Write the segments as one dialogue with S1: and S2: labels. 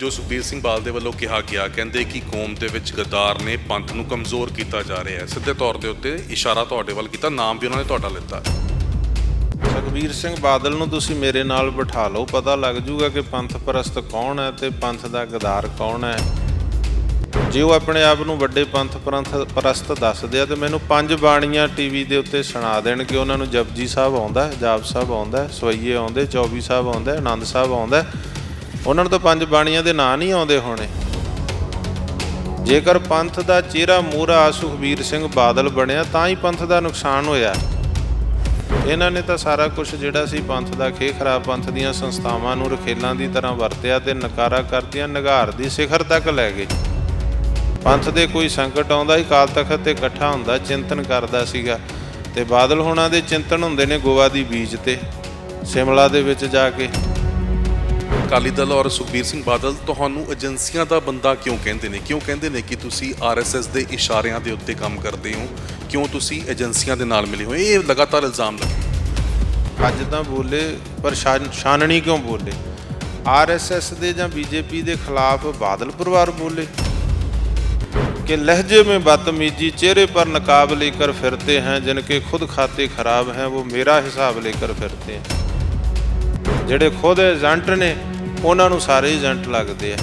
S1: ਜੋ ਸੁਖਬੀਰ ਸਿੰਘ ਬਾਦਲ ਦੇ ਵੱਲੋਂ ਕਿਹਾ ਗਿਆ, ਕਹਿੰਦੇ ਕਿ ਕੌਮ ਦੇ ਵਿੱਚ ਗੱਦਾਰ ਨੇ, ਪੰਥ ਨੂੰ ਕਮਜ਼ੋਰ ਕੀਤਾ ਜਾ ਰਿਹਾ ਹੈ। ਸਿੱਧੇ ਤੌਰ ਦੇ ਉੱਤੇ ਇਸ਼ਾਰਾ ਤੁਹਾਡੇ ਵੱਲ ਕੀਤਾ, ਨਾਮ ਵੀ ਉਹਨਾਂ ਨੇ ਤੁਹਾਡਾ ਲਿੱਤਾ।
S2: ਸੁਖਬੀਰ ਸਿੰਘ ਬਾਦਲ ਨੂੰ ਤੁਸੀਂ ਮੇਰੇ ਨਾਲ ਬਿਠਾ ਲਓ, ਪਤਾ ਲੱਗ ਜੂਗਾ ਕਿ ਪੰਥ ਪ੍ਰਸਤ ਕੌਣ ਹੈ ਤੇ ਪੰਥ ਦਾ ਗੱਦਾਰ ਕੌਣ ਹੈ। ਜੇ ਉਹ ਆਪਣੇ ਆਪ ਨੂੰ ਵੱਡੇ ਪੰਥ ਪ੍ਰਸਤ ਦੱਸਦੇ ਆ ਤੇ ਮੈਨੂੰ 5 ਬਾਣੀਆਂ ਟੀਵੀ ਦੇ ਉੱਤੇ ਸੁਣਾ ਦੇਣ ਕਿ ਉਹਨਾਂ ਨੂੰ ਜਪਜੀ ਸਾਹਿਬ ਆਉਂਦਾ, ਜਾਪ ਸਾਹਿਬ ਆਉਂਦਾ, ਸਵਈਏ ਆਉਂਦੇ, ਚੌਵੀ ਸਾਹਿਬ ਆਉਂਦਾ, ਆਨੰਦ ਸਾਹਿਬ ਆਉਂਦਾ। ਉਹਨਾਂ ਨੂੰ ਤਾਂ 5 ਬਾਣੀਆਂ ਦੇ ਨਾਂ ਨਹੀਂ ਆਉਂਦੇ ਹੋਣੇ। ਜੇਕਰ ਪੰਥ ਦਾ ਚਿਹਰਾ ਮੂਹਰਾ ਸੁਖਬੀਰ ਸਿੰਘ ਬਾਦਲ ਬਣਿਆ ਤਾਂ ਹੀ ਪੰਥ ਦਾ ਨੁਕਸਾਨ ਹੋਇਆ। ਇਹਨਾਂ ਨੇ ਤਾਂ ਸਾਰਾ ਕੁਝ ਜਿਹੜਾ ਸੀ ਪੰਥ ਦਾ ਖੇਹ ਖਰਾਬ, ਪੰਥ ਦੀਆਂ ਸੰਸਥਾਵਾਂ ਨੂੰ ਰਖੇਲਾਂ ਦੀ ਤਰ੍ਹਾਂ ਵਰਤਿਆ ਤੇ ਨਕਾਰਾ ਕਰਦਿਆਂ ਨਿਘਾਰ ਦੀ ਸਿਖਰ ਤੱਕ ਲੈ ਗਏ। ਪੰਥ ਦੇ ਕੋਈ ਸੰਕਟ ਆਉਂਦਾ ਹੀ ਅਕਾਲ ਤਖਤ ਤੇ ਇਕੱਠਾ ਹੁੰਦਾ, ਚਿੰਤਨ ਕਰਦਾ ਸੀਗਾ। ਤੇ ਬਾਦਲ ਹੋਣਾ ਦੇ ਚਿੰਤਨ ਹੁੰਦੇ ਨੇ ਗੋਆ ਦੀ ਬੀਜ ਤੇ ਸ਼ਿਮਲਾ ਦੇ ਵਿੱਚ ਜਾ ਕੇ।
S1: ਅਕਾਲੀ ਦਲ ਔਰ ਸੁਖਬੀਰ ਸਿੰਘ ਬਾਦਲ ਤੁਹਾਨੂੰ ਏਜੰਸੀਆਂ ਦਾ ਬੰਦਾ ਕਿਉਂ ਕਹਿੰਦੇ ਨੇ? ਕਿਉਂ ਕਹਿੰਦੇ ਨੇ ਕਿ ਤੁਸੀਂ ਆਰਐਸਐਸ ਦੇ ਇਸ਼ਾਰਿਆਂ ਦੇ ਉੱਤੇ ਕੰਮ ਕਰਦੇ ਹੋ? ਕਿਉਂ ਤੁਸੀਂ ਏਜੰਸੀਆਂ ਦੇ ਨਾਲ ਮਿਲੇ ਹੋਏ? ਇਹ ਲਗਾਤਾਰ ਇਲਜ਼ਾਮ ਲੱਗੇ।
S2: ਅੱਜ ਤਾਂ ਬੋਲੇ ਪਰ ਛਾਨਣੀ ਕਿਉਂ ਬੋਲੇ? ਆਰਐਸਐਸ ਦੇ ਜਾਂ ਬੀਜੇਪੀ ਦੇ ਖਿਲਾਫ ਬਾਦਲ ਪਰਿਵਾਰ ਬੋਲੇ कि लहजे में बदतमीजी, चेहरे पर नकाब लेकर फिरते हैं, जिनके खुद खाते खराब हैं वो मेरा हिसाब लेकर फिरते हैं। ਜਿਹੜੇ ਖੁਦ ਏਜੰਟ ਨੇ ਉਹਨਾਂ ਨੂੰ ਸਾਰੇ ਏਜੰਟ ਲੱਗਦੇ ਆ।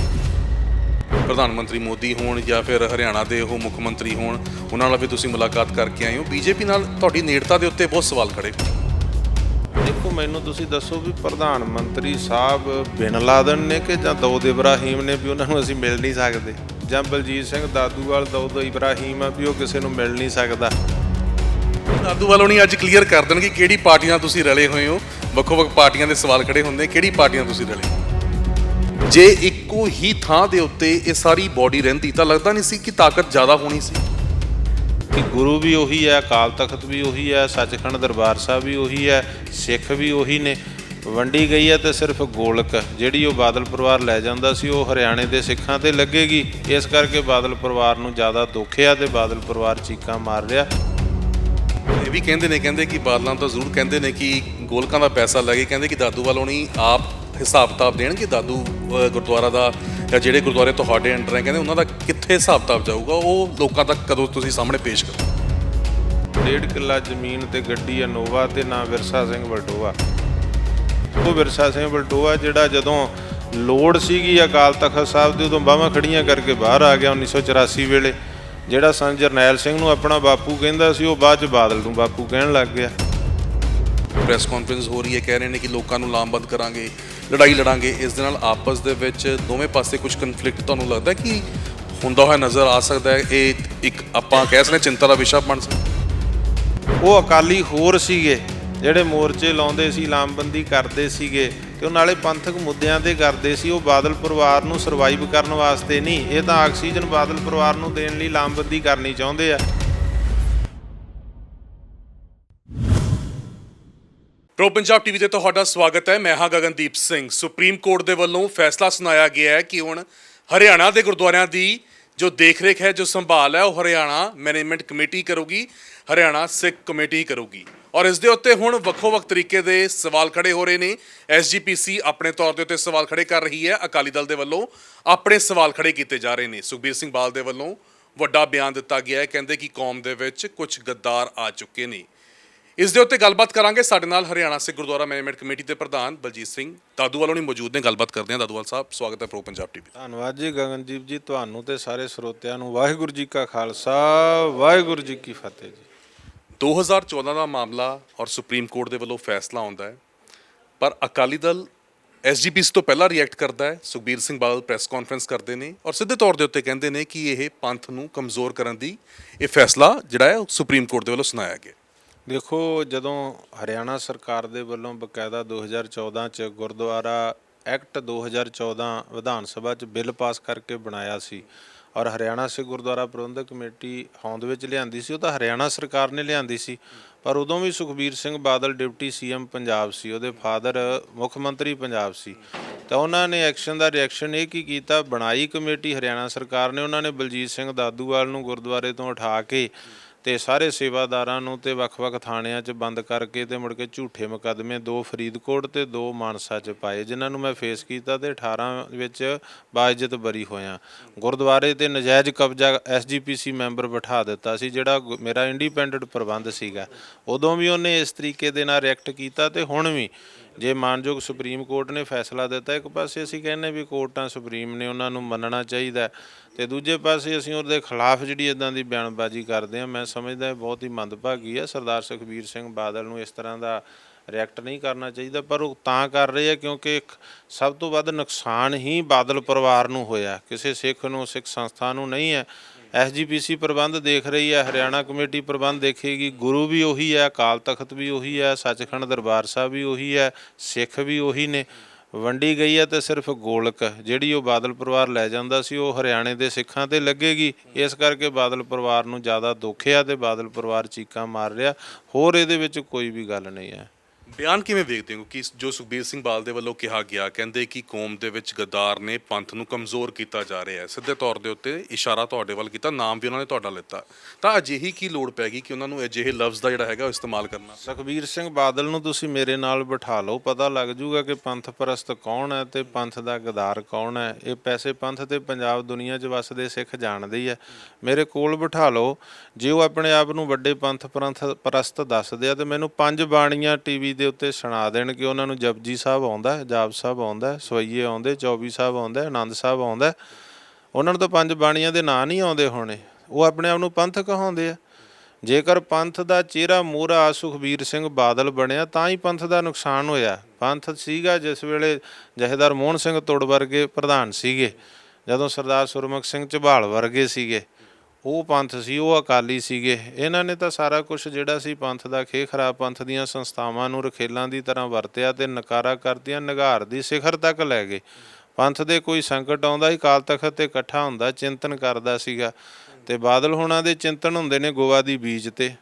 S1: ਪ੍ਰਧਾਨ ਮੰਤਰੀ ਮੋਦੀ ਹੋਣ ਜਾਂ ਫਿਰ ਹਰਿਆਣਾ ਦੇ ਉਹ ਮੁੱਖ ਮੰਤਰੀ ਹੋਣ, ਉਹਨਾਂ ਨਾਲ ਵੀ ਤੁਸੀਂ ਮੁਲਾਕਾਤ ਕਰਕੇ ਆਏ ਹੋ। ਬੀਜੇਪੀ ਨਾਲ ਤੁਹਾਡੀ ਨੇੜਤਾ ਦੇ ਉੱਤੇ ਬਹੁਤ ਸਵਾਲ ਖੜੇ।
S2: ਦੇਖੋ, ਮੈਨੂੰ ਤੁਸੀਂ ਦੱਸੋ ਵੀ ਪ੍ਰਧਾਨ ਮੰਤਰੀ ਸਾਹਿਬ ਬਿਨ ਲਾਦਨ ਨੇ ਕਿ ਜਾਂ ਦਾਊਦ ਇਬਰਾਹੀਮ ਨੇ ਵੀ ਉਹਨਾਂ ਨੂੰ ਅਸੀਂ ਮਿਲ ਨਹੀਂ ਸਕਦੇ, ਜਾਂ ਬਲਜੀਤ ਸਿੰਘ ਦਾਦੂਵਾਲ ਦਾਊਦ ਇਬਰਾਹੀਮ ਆ ਵੀ ਉਹ ਕਿਸੇ ਨੂੰ ਮਿਲ ਨਹੀਂ ਸਕਦਾ।
S1: ਦਾਦੂਵਾਲ ਹੋਣੀ ਅੱਜ ਕਲੀਅਰ ਕਰ ਦੇਣਗੇ ਕਿਹੜੀ ਪਾਰਟੀ ਨਾਲ ਤੁਸੀਂ ਰਲੇ ਹੋਏ ਹੋ। ਵੱਖੋ-ਵੱਖ ਪਾਰਟੀਆਂ ਦੇ ਸਵਾਲ ਖੜੇ ਹੁੰਦੇ, ਕਿਹੜੀ ਪਾਰਟੀਆਂ ਤੁਸੀਂ ਰਲੇ। ਜੇ ਇੱਕੋ ਹੀ ਥਾਂ ਦੇ ਉੱਤੇ ਇਹ ਸਾਰੀ ਬੋਡੀ ਰਹਿੰਦੀ ਤਾਂ ਲੱਗਦਾ ਨਹੀਂ ਸੀ ਕਿ ਤਾਕਤ ਜ਼ਿਆਦਾ ਹੋਣੀ ਸੀ।
S2: ਕਿ ਗੁਰੂ ਵੀ ਉਹੀ ਹੈ, ਅਕਾਲ ਤਖਤ ਵੀ ਉਹੀ ਹੈ, ਸੱਚਖੰਡ ਦਰਬਾਰ ਸਾਹਿਬ ਵੀ ਉਹੀ ਹੈ, ਸਿੱਖ ਵੀ ਉਹੀ ਨੇ। ਵੰਡੀ ਗਈ ਹੈ ਤੇ ਸਿਰਫ ਗੋਲਕ ਜਿਹੜੀ ਉਹ ਬਾਦਲ ਪਰਿਵਾਰ ਲੈ ਜਾਂਦਾ ਸੀ ਉਹ ਹਰਿਆਣੇ ਦੇ ਸਿੱਖਾਂ ਤੇ ਲੱਗੇਗੀ। ਇਸ ਕਰਕੇ ਬਾਦਲ ਪਰਿਵਾਰ ਨੂੰ ਜ਼ਿਆਦਾ ਦੁੱਖ ਆ ਤੇ ਬਾਦਲ ਪਰਿਵਾਰ ਚੀਕਾਂ ਮਾਰ ਰਿਹਾ।
S1: ਇਹ ਵੀ ਕਹਿੰਦੇ ਕਿ ਬਾਦਲਾਂ ਤਾਂ ਜ਼ਰੂਰ ਕਹਿੰਦੇ ਨੇ ਕਿ ਗੋਲਕਾਂ ਦਾ ਪੈਸਾ ਲੈ ਕੇ, ਕਹਿੰਦੇ ਕਿ ਦਾਦੂਵਾਲ ਹੋਣੀ ਆਪ ਹਿਸਾਬ ਕਿਤਾਬ ਦੇਣਗੇ ਦਾਦੂ ਗੁਰਦੁਆਰਾ ਦਾ, ਜਾਂ ਜਿਹੜੇ ਗੁਰਦੁਆਰੇ ਤੁਹਾਡੇ ਅੰਡਰ ਹੈ ਕਹਿੰਦੇ ਉਹਨਾਂ ਦਾ ਕਿੱਥੇ ਹਿਸਾਬ ਕਿਤਾਬ ਜਾਊਗਾ, ਉਹ ਲੋਕਾਂ ਤੱਕ ਕਦੋਂ ਤੁਸੀਂ ਸਾਹਮਣੇ ਪੇਸ਼ ਕਰੋ।
S2: 1.5 ਕਿੱਲਾ ਜ਼ਮੀਨ ਤੇ ਗੱਡੀ ਇਨੋਵਾ ਤੇ ਨਾਂ ਵਿਰਸਾ ਸਿੰਘ ਵਲਟੋਆ। ਉਹ ਵਿਰਸਾ ਸਿੰਘ ਵਲਟੋਆ ਜਿਹੜਾ ਜਦੋਂ ਲੋੜ ਸੀਗੀ ਅਕਾਲ ਤਖਤ ਸਾਹਿਬ ਦੀ ਉਦੋਂ ਬਾਹਾਂ ਖੜੀਆਂ ਕਰਕੇ ਬਾਹਰ ਆ ਗਿਆ 1984 ਵੇਲੇ। ਜਿਹੜਾ ਸੰਤ ਜਰਨੈਲ ਸਿੰਘ ਨੂੰ ਆਪਣਾ ਬਾਪੂ ਕਹਿੰਦਾ ਸੀ ਉਹ ਬਾਅਦ 'ਚ ਬਾਦਲ ਨੂੰ ਬਾਪੂ ਕਹਿਣ ਲੱਗ ਗਿਆ।
S1: ਪ੍ਰੈਸ ਕਾਨਫਰੰਸ ਹੋ ਰਹੀ ਹੈ, ਕਹਿ ਰਹੇ ਨੇ ਕਿ ਲੋਕਾਂ ਨੂੰ ਲਾਮਬੰਦ ਕਰਾਂਗੇ, ਲੜਾਈ ਲੜਾਂਗੇ। ਇਸ ਦੇ ਨਾਲ ਆਪਸ ਦੇ ਵਿੱਚ ਦੋਵੇਂ ਪਾਸੇ ਕੁਝ ਕਨਫਲਿਕਟ ਤੁਹਾਨੂੰ ਲੱਗਦਾ ਕਿ ਹੁੰਦਾ ਹੋਇਆ ਨਜ਼ਰ ਆ ਸਕਦਾ ਹੈ? ਇਹ ਇੱਕ ਆਪਾਂ ਕਹਿ ਸਕਦੇ ਚਿੰਤਾ ਦਾ ਵਿਸ਼ਾ ਬਣ ਸਕਦਾ।
S2: ਉਹ ਅਕਾਲੀ ਹੋਰ ਸੀਗੇ ਜਿਹੜੇ ਮੋਰਚੇ ਲਾਉਂਦੇ ਸੀ, ਲਾਮਬੰਦੀ ਕਰਦੇ ਸੀਗੇ ਤੇ ਉਹ ਨਾਲੇ ਪੰਥਕ ਮੁੱਦਿਆਂ ਤੇ ਕਰਦੇ ਸੀ। ਉਹ ਬਾਦਲ ਪਰਿਵਾਰ ਨੂੰ ਸਰਵਾਈਵ ਕਰਨ ਵਾਸਤੇ ਨਹੀਂ, ਇਹ ਤਾਂ ਆਕਸੀਜਨ ਬਾਦਲ ਪਰਿਵਾਰ ਨੂੰ ਦੇਣ ਲਈ ਲਾਮਬੰਦੀ ਕਰਨੀ ਚਾਹੁੰਦੇ ਆ।
S1: ਪ੍ਰੋ ਪੰਜਾਬ ਟੀਵੀ ਤੇ ਤੁਹਾਡਾ ਸਵਾਗਤ ਹੈ। ਮੈਂ ਹਾਂ ਗਗਨਦੀਪ ਸਿੰਘ। ਸੁਪਰੀਮ ਕੋਰਟ ਦੇ ਵੱਲੋਂ ਫੈਸਲਾ ਸੁਣਾਇਆ ਗਿਆ ਹੈ ਕਿ ਹੁਣ ਹਰਿਆਣਾ ਦੇ ਗੁਰਦੁਆਰਿਆਂ ਦੀ ਜੋ ਦੇਖ-ਰੇਖ ਹੈ, ਜੋ ਸੰਭਾਲ ਹੈ, ਉਹ ਹਰਿਆਣਾ ਮੈਨੇਜਮੈਂਟ ਕਮੇਟੀ ਕਰੂਗੀ, ਹਰਿਆਣਾ ਸਿੱਖ ਕਮੇਟੀ ਕਰੂਗੀ। ਔਰ ਇਸ ਦੇ ਉੱਤੇ ਹੁਣ ਵੱਖੋ-ਵੱਖ ਤਰੀਕੇ ਦੇ ਸਵਾਲ ਖੜੇ ਹੋ ਰਹੇ ਨੇ। ਐਸਜੀਪੀਸੀ ਆਪਣੇ ਤੌਰ ਦੇ ਉੱਤੇ ਸਵਾਲ ਖੜੇ ਕਰ ਰਹੀ ਹੈ, ਅਕਾਲੀ ਦਲ ਦੇ ਵੱਲੋਂ ਆਪਣੇ ਸਵਾਲ ਖੜੇ ਕੀਤੇ ਜਾ ਰਹੇ ਨੇ। ਸੁਖਬੀਰ ਸਿੰਘ ਬਾਦਲ ਦੇ ਵੱਲੋਂ ਵੱਡਾ ਬਿਆਨ ਦਿੱਤਾ ਗਿਆ ਹੈ, ਕਹਿੰਦੇ ਕਿ ਕੌਮ ਦੇ ਵਿੱਚ ਕੁਝ ਗੱਦਾਰ ਆ ਚੁੱਕੇ ਨੇ। ਇਸ ਦੇ ਉੱਤੇ ਗੱਲਬਾਤ ਕਰਾਂਗੇ। ਸਾਡੇ ਨਾਲ ਹਰਿਆਣਾ ਸਿੱਖ ਗੁਰਦੁਆਰਾ ਮੈਨੇਜਮੈਂਟ ਕਮੇਟੀ ਦੇ ਪ੍ਰਧਾਨ ਬਲਜੀਤ ਸਿੰਘ ਦਾਦੂਵਾਲ ਹੋਣੀ ਮੌਜੂਦ ਨੇ। ਗੱਲਬਾਤ ਕਰਦੇ ਹਾਂ। ਦਾਦੂਵਾਲ ਸਾਹਿਬ, ਸਵਾਗਤ ਹੈ ਪ੍ਰੋ ਪੰਜਾਬ ਟੀਵੀ।
S2: ਧੰਨਵਾਦ ਜੀ ਗਗਨਦੀਪ ਜੀ, ਤੁਹਾਨੂੰ ਤੇ ਸਾਰੇ ਸਰੋਤਿਆਂ ਨੂੰ ਵਾਹਿਗੁਰੂ ਜੀ ਕਾ ਖਾਲਸਾ, ਵਾਹਿਗੁਰੂ ਜੀ ਕੀ ਫਤਿਹ ਜੀ।
S1: 2014 ਦਾ ਮਾਮਲਾ ਔਰ ਸੁਪਰੀਮ ਕੋਰਟ ਦੇ ਵੱਲੋਂ ਫੈਸਲਾ ਆਉਂਦਾ ਹੈ, ਪਰ ਅਕਾਲੀ ਦਲ ਐਸਜੀਪੀਸੀ ਤੋਂ ਪਹਿਲਾਂ ਰਿਐਕਟ ਕਰਦਾ ਹੈ। ਸੁਖਬੀਰ ਸਿੰਘ ਬਾਦਲ ਪ੍ਰੈਸ ਕਾਨਫਰੰਸ ਕਰਦੇ ਨੇ ਔਰ ਸਿੱਧੇ ਤੌਰ ਦੇ ਉੱਤੇ ਕਹਿੰਦੇ ਨੇ ਕਿ ਇਹ ਪੰਥ ਨੂੰ ਕਮਜ਼ੋਰ ਕਰਨ ਦੀ ਇਹ ਫੈਸਲਾ ਜਿਹੜਾ ਹੈ ਸੁਪਰੀਮ ਕੋਰਟ ਦੇ ਵੱਲੋਂ ਸੁਣਾਇਆ ਗਿਆ।
S2: ਦੇਖੋ, ਜਦੋਂ ਹਰਿਆਣਾ ਸਰਕਾਰ ਦੇ ਵੱਲੋਂ ਬਕਾਇਦਾ 2014 'ਚ ਗੁਰਦੁਆਰਾ ਐਕਟ 2014 ਵਿਧਾਨ ਸਭਾ 'ਚ ਬਿੱਲ ਪਾਸ ਕਰਕੇ ਬਣਾਇਆ ਸੀ ਔਰ ਹਰਿਆਣਾ ਸਿੱਖ ਗੁਰਦੁਆਰਾ ਪ੍ਰਬੰਧਕ ਕਮੇਟੀ ਹੋਂਦ ਵਿੱਚ ਲਿਆਂਦੀ ਸੀ, ਉਹ ਤਾਂ ਹਰਿਆਣਾ ਸਰਕਾਰ ਨੇ ਲਿਆਂਦੀ ਸੀ। ਪਰ ਉਦੋਂ ਵੀ ਸੁਖਬੀਰ ਸਿੰਘ ਬਾਦਲ ਡਿਪਟੀ ਸੀਐਮ ਪੰਜਾਬ ਸੀ, ਉਹਦੇ ਫਾਦਰ ਮੁੱਖ ਮੰਤਰੀ ਪੰਜਾਬ ਸੀ। ਤਾਂ ਉਹਨਾਂ ਨੇ ਐਕਸ਼ਨ ਦਾ ਰਿਐਕਸ਼ਨ ਇਹ ਕੀ ਕੀਤਾ, ਬਣਾਈ ਕਮੇਟੀ ਹਰਿਆਣਾ ਸਰਕਾਰ ਨੇ, ਉਹਨਾਂ ਨੇ ਬਲਜੀਤ ਸਿੰਘ ਦਾਦੂਵਾਲ ਨੂੰ ਗੁਰਦੁਆਰੇ ਤੋਂ ਉਠਾ ਕੇ ਤੇ ਸਾਰੇ ਸੇਵਾਦਾਰਾਂ ਨੂੰ ਤੇ ਵੱਖ-ਵੱਖ ਥਾਣਿਆਂ 'ਚ ਬੰਦ ਕਰਕੇ ਤੇ ਮੁੜ ਕੇ ਝੂਠੇ ਮੁਕੱਦਮੇ 2 ਫਰੀਦਕੋਟ ਤੇ 2 ਮਾਨਸਾ 'ਚ ਪਾਏ, ਜਿਨ੍ਹਾਂ ਨੂੰ ਮੈਂ ਫੇਸ ਕੀਤਾ ਤੇ 18 ਵਿੱਚ ਬਾਇਜ਼ਤ ਬਰੀ ਹੋਇਆ। ਗੁਰਦੁਆਰੇ ਤੇ ਨਜਾਇਜ਼ ਕਬਜ਼ਾ SGPC ਮੈਂਬਰ ਬਿਠਾ ਦਿੱਤਾ ਸੀ, ਜਿਹੜਾ ਮੇਰਾ ਇੰਡੀਪੈਂਡੈਂਟ ਪ੍ਰਬੰਧ ਸੀਗਾ। ਉਦੋਂ ਵੀ ਉਹਨੇ ਇਸ ਤਰੀਕੇ ਦੇ ਨਾਲ ਰਿਐਕਟ ਕੀਤਾ ਤੇ ਹੁਣ ਵੀ ਜੇ ਮਾਨਯੋਗ ਸੁਪਰੀਮ ਕੋਰਟ ਨੇ ਫੈਸਲਾ ਦਿੱਤਾ, ਇੱਕ ਪਾਸੇ ਅਸੀਂ ਕਹਿੰਦੇ ਵੀ ਕੋਰਟਾਂ ਸੁਪਰੀਮ ਨੇ ਉਹਨਾਂ ਨੂੰ ਮੰਨਣਾ ਚਾਹੀਦਾ, ਤੇ ਦੂਜੇ ਪਾਸੇ ਅਸੀਂ ਉਹਦੇ ਖਿਲਾਫ ਜਿਹੜੀ ਇੱਦਾਂ ਦੀ ਬਿਆਨਬਾਜ਼ੀ ਕਰਦੇ ਹਾਂ, ਮੈਂ ਸਮਝਦਾ ਬਹੁਤ ਹੀ ਮੰਦਭਾਗੀ ਹੈ। ਸਰਦਾਰ ਸੁਖਬੀਰ ਸਿੰਘ ਬਾਦਲ ਨੂੰ ਇਸ ਤਰ੍ਹਾਂ ਦਾ ਰਿਐਕਟ ਨਹੀਂ ਕਰਨਾ ਚਾਹੀਦਾ, ਪਰ ਉਹ ਤਾਂ ਕਰ ਰਹੇ ਆ ਕਿਉਂਕਿ ਸਭ ਤੋਂ ਵੱਧ ਨੁਕਸਾਨ ਹੀ ਬਾਦਲ ਪਰਿਵਾਰ ਨੂੰ ਹੋਇਆ, ਕਿਸੇ ਸਿੱਖ ਨੂੰ, ਸਿੱਖ ਸੰਸਥਾ ਨੂੰ ਨਹੀਂ ਹੈ। SGPC ਪ੍ਰਬੰਧ ਦੇਖ ਰਹੀ ਹੈ, ਹਰਿਆਣਾ ਕਮੇਟੀ ਪ੍ਰਬੰਧ ਦੇਖੇਗੀ, ਗੁਰੂ ਵੀ ਉਹੀ ਹੈ, ਅਕਾਲ ਤਖਤ ਵੀ ਉਹੀ ਹੈ, ਸੱਚਖੰਡ ਦਰਬਾਰ ਸਾਹਿਬ ਵੀ ਉਹੀ ਹੈ, ਸਿੱਖ ਵੀ ਉਹੀ ਨੇ। ਵੰਡੀ ਗਈ ਹੈ ਤੇ ਸਿਰਫ ਗੋਲਕ ਜਿਹੜੀ ਉਹ ਬਾਦਲ ਪਰਿਵਾਰ ਲੈ ਜਾਂਦਾ ਸੀ, ਉਹ ਹਰਿਆਣੇ ਦੇ ਸਿੱਖਾਂ ਤੇ ਲੱਗੇਗੀ। ਇਸ ਕਰਕੇ ਬਾਦਲ ਪਰਿਵਾਰ ਨੂੰ ਜ਼ਿਆਦਾ ਦੁੱਖ ਆ ਤੇ ਬਾਦਲ ਪਰਿਵਾਰ ਚੀਕਾਂ ਮਾਰ ਰਿਹਾ, ਹੋਰ ਇਹਦੇ ਵਿੱਚ ਕੋਈ ਵੀ ਗੱਲ ਨਹੀਂ ਹੈ।
S1: ਬਿਆਨ ਕਿਵੇਂ ਵੇਖਦੇ ਹੋ ਕਿ ਜੋ ਸੁਖਬੀਰ ਸਿੰਘ ਬਾਦਲ ਦੇ ਵੱਲੋਂ ਕਿਹਾ ਗਿਆ, ਕਹਿੰਦੇ ਕਿ ਕੌਮ ਦੇ ਵਿੱਚ ਗੱਦਾਰ ਨੇ, ਪੰਥ ਨੂੰ ਕਮਜ਼ੋਰ ਕੀਤਾ ਜਾ ਰਿਹਾ ਹੈ, ਸਿੱਧੇ ਤੌਰ ਦੇ ਉੱਤੇ ਇਸ਼ਾਰਾ ਤੁਹਾਡੇ ਵੱਲ ਕੀਤਾ, ਨਾਮ ਵੀ ਉਹਨਾਂ ਨੇ ਤੁਹਾਡਾ ਲਿੱਤਾ, ਤਾਂ ਅਜਿਹੀ ਕੀ ਲੋੜ ਪੈ ਗਈ ਕਿ ਉਹਨਾਂ ਨੂੰ ਅਜਿਹੇ ਲਫ਼ਜ਼ ਦਾ ਜਿਹੜਾ ਹੈਗਾ ਉਹ ਇਸਤੇਮਾਲ ਕਰਨਾ?
S2: ਸੁਖਬੀਰ ਸਿੰਘ ਬਾਦਲ ਨੂੰ ਤੁਸੀਂ ਮੇਰੇ ਨਾਲ ਬਿਠਾ ਲਓ, ਪਤਾ ਲੱਗ ਜੂਗਾ ਕਿ ਪੰਥ ਪ੍ਰਸਤ ਕੌਣ ਹੈ ਤੇ ਪੰਥ ਦਾ ਗਦਾਰ ਕੌਣ ਹੈ। ਇਹ ਪੈਸੇ ਪੰਥ ਤੇ ਪੰਜਾਬ ਦੁਨੀਆ 'ਚ ਵੱਸਦੇ ਸਿੱਖ ਜਾਣਦੇ ਹੀ ਹੈ। ਮੇਰੇ ਕੋਲ ਬਿਠਾ ਲਓ, ਜੇ ਉਹ ਆਪਣੇ ਆਪ ਨੂੰ ਵੱਡੇ ਪੰਥ ਪ੍ਰਸਤ ਦੱਸਦੇ ਆ ਤੇ ਮੈਨੂੰ 5 ਬਾਣੀਆਂ TV ਦੇ ਉੱਤੇ ਸੁਣਾ ਦੇਣ ਕਿ ਉਹਨਾਂ ਨੂੰ ਜਪਜੀ ਸਾਹਿਬ ਆਉਂਦਾ, ਜਾਪ ਸਾਹਿਬ ਆਉਂਦਾ, ਸਵਈਏ ਆਉਂਦੇ, ਚੌਵੀ ਸਾਹਿਬ ਆਉਂਦਾ, ਆਨੰਦ ਸਾਹਿਬ ਆਉਂਦਾ। ਉਹਨਾਂ ਨੂੰ ਤਾਂ 5 ਬਾਣੀਆਂ ਦੇ ਨਾਂ ਨਹੀਂ ਆਉਂਦੇ ਹੋਣੇ, ਉਹ ਆਪਣੇ ਆਪ ਨੂੰ ਪੰਥ ਕਹਾਉਂਦੇ ਆ। ਜੇਕਰ ਪੰਥ ਦਾ ਚਿਹਰਾ ਮੂਹਰਾ ਸੁਖਬੀਰ ਸਿੰਘ ਬਾਦਲ ਬਣਿਆ ਤਾਂ ਹੀ ਪੰਥ ਦਾ ਨੁਕਸਾਨ ਹੋਇਆ। ਪੰਥ ਸੀਗਾ ਜਿਸ ਵੇਲੇ ਜਥੇਦਾਰ ਮੋਹਨ ਸਿੰਘ ਤੁੜ ਵਰਗੇ ਪ੍ਰਧਾਨ ਸੀਗੇ, ਜਦੋਂ ਸਰਦਾਰ ਸੁਰਮੁਖ ਸਿੰਘ ਝਬਾਲ ਵਰਗੇ ਸੀਗੇ, ਉਹ ਪੰਥ ਸੀ, ਉਹ ਅਕਾਲੀ ਸੀਗੇ। ਇਹਨਾਂ ਨੇ ਤਾਂ ਸਾਰਾ ਕੁਝ ਜਿਹੜਾ ਸੀ ਪੰਥ ਦਾ ਖੇਹ ਖਰਾਬ, ਪੰਥ ਦੀਆਂ ਸੰਸਥਾਵਾਂ ਨੂੰ ਰਖੇਲਾਂ ਦੀ ਤਰ੍ਹਾਂ ਵਰਤਿਆ ਤੇ ਨਕਾਰਾ ਕਰਦਿਆਂ ਨਿਘਾਰ ਦੀ ਸਿਖਰ ਤੱਕ ਲੈ ਗਏ। ਪੰਥ ਦੇ ਕੋਈ ਸੰਕਟ ਆਉਂਦਾ ਸੀ, ਅਕਾਲ ਤਖਤ ਤੇ ਇਕੱਠਾ ਹੁੰਦਾ, ਚਿੰਤਨ ਕਰਦਾ ਸੀਗਾ। ਤੇ ਬਾਦਲ ਹੋਣਾ ਦੇ ਚਿੰਤਨ ਹੁੰਦੇ ਨੇ ਗੋਆ ਦੀ ਬੀਚ ਤੇ,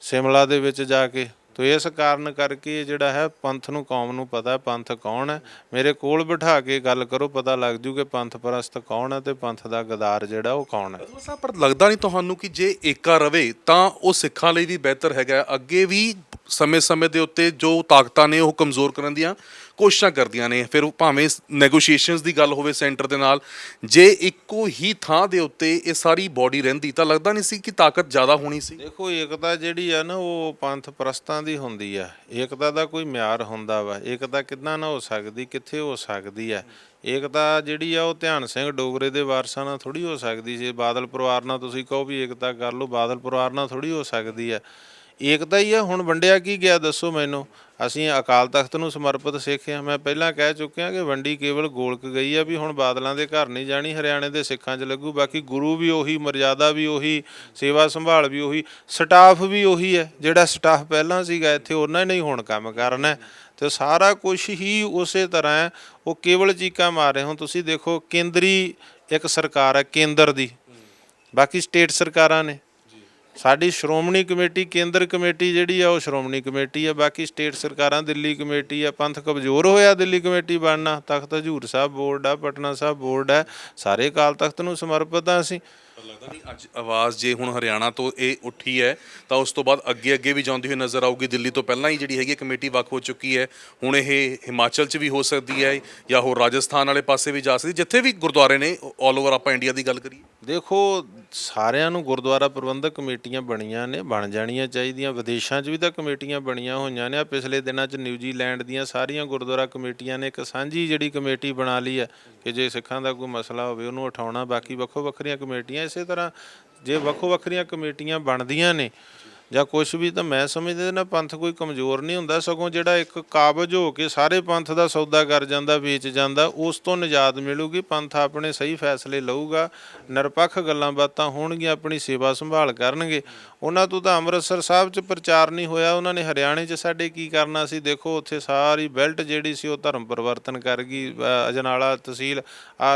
S2: ਸਿਮਲਾ ਦੇ ਵਿੱਚ ਜਾ ਕੇ। ਤੋ ਇਸ ਕਾਰਨ ਕਰਕੇ ਜਿਹੜਾ ਹੈ ਪੰਥ ਨੂੰ, ਕੌਮ ਨੂੰ ਪਤਾ ਪੰਥ ਕੌਣ ਹੈ। ਮੇਰੇ ਕੋਲ ਬਿਠਾ ਕੇ ਗੱਲ ਕਰੋ, ਪਤਾ ਲੱਗ ਜੂ ਕਿ ਪੰਥ ਪ੍ਰਸਤ ਕੌਣ ਹੈ ਤੇ ਪੰਥ ਦਾ ਗਦਾਰ ਜਿਹੜਾ ਉਹ ਕੌਣ ਹੈ।
S1: ਪਰ ਲੱਗਦਾ ਨਹੀਂ ਤੁਹਾਨੂੰ ਕਿ ਜੇ ਏਕਾ ਰਵੇ ਤਾਂ ਉਹ ਸਿੱਖਾਂ ਲਈ ਵੀ ਬਿਹਤਰ ਹੈਗਾ? ਅੱਗੇ ਵੀ ਸਮੇਂ-ਸਮੇਂ ਦੇ ਉੱਤੇ ਜੋ ਤਾਕਤਾਂ ਨੇ ਉਹ ਕਮਜ਼ੋਰ ਕਰਨ ਦੀਆਂ ਕੋਸ਼ਿਸ਼ਾਂ ਕਰਦੀਆਂ ਨੇ, ਫਿਰ ਉਹ ਭਾਵੇਂ ਨੈਗੋਸ਼ੀਏਸ਼ਨਸ ਦੀ ਗੱਲ ਹੋਵੇ ਸੈਂਟਰ ਦੇ ਨਾਲ, ਜੇ ਇੱਕੋ ਹੀ ਥਾਂ ਦੇ ਉੱਤੇ ਇਹ ਸਾਰੀ ਬੋਡੀ ਰਹਿੰਦੀ ਤਾਂ ਲੱਗਦਾ ਨਹੀਂ ਸੀ ਕਿ ਤਾਕਤ ਜ਼ਿਆਦਾ ਹੋਣੀ ਸੀ?
S2: ਦੇਖੋ, ਏਕਤਾ ਜਿਹੜੀ ਆ ਨਾ ਉਹ ਪੰਥ ਪ੍ਰਸਤਾਂ ਦੀ ਹੁੰਦੀ ਆ। ਏਕਤਾ ਦਾ ਕੋਈ ਮਿਆਰ ਹੁੰਦਾ ਵਾ, ਏਕਤਾ ਕਿੱਦਾਂ ਨਾ ਹੋ ਸਕਦੀ, ਕਿੱਥੇ ਹੋ ਸਕਦੀ ਆ। ਏਕਤਾ ਜਿਹੜੀ ਆ ਉਹ ਧਿਆਨ ਸਿੰਘ ਡੋਗਰੇ ਦੇ ਵਾਰਸਾਂ ਨਾਲ ਥੋੜ੍ਹੀ ਹੋ ਸਕਦੀ ਸੀ। ਬਾਦਲ ਪਰਿਵਾਰ ਨਾਲ ਤੁਸੀਂ ਕਹੋ ਵੀ ਏਕਤਾ ਕਰ ਲਓ, ਬਾਦਲ ਪਰਿਵਾਰ ਨਾਲ ਥੋੜ੍ਹੀ ਹੋ ਸਕਦੀ ਆ। ਏਕਤਾ ਹੀ ਆ। ਹੁਣ ਵੰਡਿਆ ਕੀ ਗਿਆ ਦੱਸੋ ਮੈਨੂੰ? ਅਸੀਂ ਅਕਾਲ ਤਖਤ ਨੂੰ ਸਮਰਪਿਤ ਸਿੱਖ ਹਾਂ। ਮੈਂ ਪਹਿਲਾਂ ਕਹਿ ਚੁੱਕਿਆ ਕਿ ਵੰਡੀ ਕੇਵਲ ਗੋਲਕ ਗਈ ਆ, ਵੀ ਹੁਣ ਬਾਦਲਾਂ ਦੇ ਘਰ ਨਹੀਂ ਜਾਣੀ, ਹਰਿਆਣੇ ਦੇ ਸਿੱਖਾਂ 'ਚ ਲੱਗੂ। ਬਾਕੀ ਗੁਰੂ ਵੀ ਉਹੀ, ਮਰਜ਼ਾਦਾ ਵੀ ਉਹੀ, ਸੇਵਾ ਸੰਭਾਲ ਵੀ ਉਹੀ, ਸਟਾਫ ਵੀ ਉਹੀ ਹੈ। ਜਿਹੜਾ ਸਟਾਫ ਪਹਿਲਾਂ ਸੀਗਾ ਇੱਥੇ, ਉਹਨਾਂ ਨੇ ਹੀ ਹੁਣ ਕੰਮ ਕਰਨਾ ਤੇ ਸਾਰਾ ਕੁਛ ਹੀ ਉਸੇ ਤਰ੍ਹਾਂ ਹੈ। ਉਹ ਕੇਵਲ ਚੀਕਾਂ ਮਾਰ ਰਹੇ। ਹੁਣ ਤੁਸੀਂ ਦੇਖੋ, ਕੇਂਦਰੀ ਇੱਕ ਸਰਕਾਰ ਹੈ ਕੇਂਦਰ ਦੀ, ਬਾਕੀ ਸਟੇਟ ਸਰਕਾਰਾਂ ਨੇ। ਸਾਡੀ ਸ਼੍ਰੋਮਣੀ ਕਮੇਟੀ, ਕੇਂਦਰ ਕਮੇਟੀ ਜਿਹੜੀ ਆ ਉਹ ਸ਼੍ਰੋਮਣੀ ਕਮੇਟੀ ਆ, ਬਾਕੀ ਸਟੇਟ ਸਰਕਾਰਾਂ ਦਿੱਲੀ ਕਮੇਟੀ ਆ। ਪੰਥ ਕਮਜ਼ੋਰ ਹੋਇਆ ਦਿੱਲੀ ਕਮੇਟੀ ਬਣਨਾ। ਤਖਤ ਹਜ਼ੂਰ ਸਾਹਿਬ ਬੋਰਡ ਆ, ਪਟਨਾ ਸਾਹਿਬ ਬੋਰਡ ਹੈ, ਸਾਰੇ ਅਕਾਲ ਤਖਤ ਨੂੰ ਸਮਰਪਿਤ ਆ ਅਸੀਂ।
S1: ਲੱਗਦਾ ਨਹੀਂ ਅੱਜ ਆਵਾਜ਼ ਜੇ ਹੁਣ ਹਰਿਆਣਾ ਤੋਂ ਇਹ ਉੱਠੀ ਹੈ ਤਾਂ ਉਸ ਤੋਂ ਬਾਅਦ ਅੱਗੇ ਵੀ ਜਾਂਦੀ ਹੋਈ ਨਜ਼ਰ ਆਊਗੀ? ਦਿੱਲੀ ਤੋਂ ਪਹਿਲਾਂ ਹੀ ਜਿਹੜੀ ਹੈਗੀ ਕਮੇਟੀ ਵੱਖ ਹੋ ਚੁੱਕੀ ਹੈ, ਹੁਣ ਇਹ ਹਿਮਾਚਲ 'ਚ ਵੀ ਹੋ ਸਕਦੀ ਹੈ ਜਾਂ ਹੋਰ ਰਾਜਸਥਾਨ ਵਾਲੇ ਪਾਸੇ ਵੀ ਜਾ ਸਕਦੀ, ਜਿੱਥੇ ਵੀ ਗੁਰਦੁਆਰੇ ਨੇ ਆਲ ਓਵਰ ਆਪਾਂ ਇੰਡੀਆ ਦੀ ਗੱਲ ਕਰੀਏ।
S2: ਦੇਖੋ, ਸਾਰਿਆਂ ਨੂੰ ਗੁਰਦੁਆਰਾ ਪ੍ਰਬੰਧਕ ਕਮੇਟੀਆਂ ਬਣੀਆਂ ਨੇ, ਬਣ ਜਾਣੀਆਂ ਚਾਹੀਦੀਆਂ। ਵਿਦੇਸ਼ਾਂ 'ਚ ਵੀ ਤਾਂ ਕਮੇਟੀਆਂ ਬਣੀਆਂ ਹੋਈਆਂ ਨੇ। ਪਿਛਲੇ ਦਿਨਾਂ 'ਚ ਨਿਊਜ਼ੀਲੈਂਡ ਦੀਆਂ ਸਾਰੀਆਂ ਗੁਰਦੁਆਰਾ ਕਮੇਟੀਆਂ ਨੇ ਇੱਕ ਸਾਂਝੀ ਜਿਹੜੀ ਕਮੇਟੀ ਬਣਾ ਲਈ ਹੈ ਕਿ ਜੇ ਸਿੱਖਾਂ ਦਾ ਕੋਈ ਮਸਲਾ ਹੋਵੇ ਉਹਨੂੰ ਉਠਾਉਣਾ। ਬਾਕੀ ਵੱਖੋ ਵੱਖਰੀਆਂ ਕਮੇਟੀਆਂ। ਇਸੇ ਤਰ੍ਹਾਂ ਜੇ ਵੱਖੋ ਵੱਖਰੀਆਂ ਕਮੇਟੀਆਂ ਬਣਦੀਆਂ ਨੇ ਜਾਂ ਕੁਛ ਵੀ, ਤਾਂ ਮੈਂ ਸਮਝਦਾ ਨਾ ਪੰਥ ਕੋਈ ਕਮਜ਼ੋਰ ਨਹੀਂ ਹੁੰਦਾ, ਸਗੋਂ ਜਿਹੜਾ ਇੱਕ ਕਾਬਜ ਹੋ ਕੇ ਸਾਰੇ ਪੰਥ ਦਾ ਸੌਦਾ ਕਰ ਜਾਂਦਾ, ਵੇਚ ਜਾਂਦਾ, ਉਸ ਤੋਂ ਨਿਜਾਤ ਮਿਲੂਗੀ। ਪੰਥ ਆਪਣੇ ਸਹੀ ਫੈਸਲੇ ਲਊਗਾ, ਨਿਰਪੱਖ ਗੱਲਾਂ ਬਾਤਾਂ ਹੋਣਗੀਆਂ, ਆਪਣੀ ਸੇਵਾ ਸੰਭਾਲ ਕਰਨਗੇ। ਉਹਨਾਂ ਤੋਂ ਤਾਂ ਅੰਮ੍ਰਿਤਸਰ ਸਾਹਿਬ 'ਚ ਪ੍ਰਚਾਰ ਨਹੀਂ ਹੋਇਆ, ਉਹਨਾਂ ਨੇ ਹਰਿਆਣੇ 'ਚ ਸਾਡੇ ਕੀ ਕਰਨਾ ਸੀ? ਦੇਖੋ, ਉੱਥੇ ਸਾਰੀ ਬੈਲਟ ਜਿਹੜੀ ਸੀ ਉਹ ਧਰਮ ਪਰਿਵਰਤਨ ਕਰ ਗਈ। ਅਜਨਾਲਾ ਤਹਿਸੀਲ,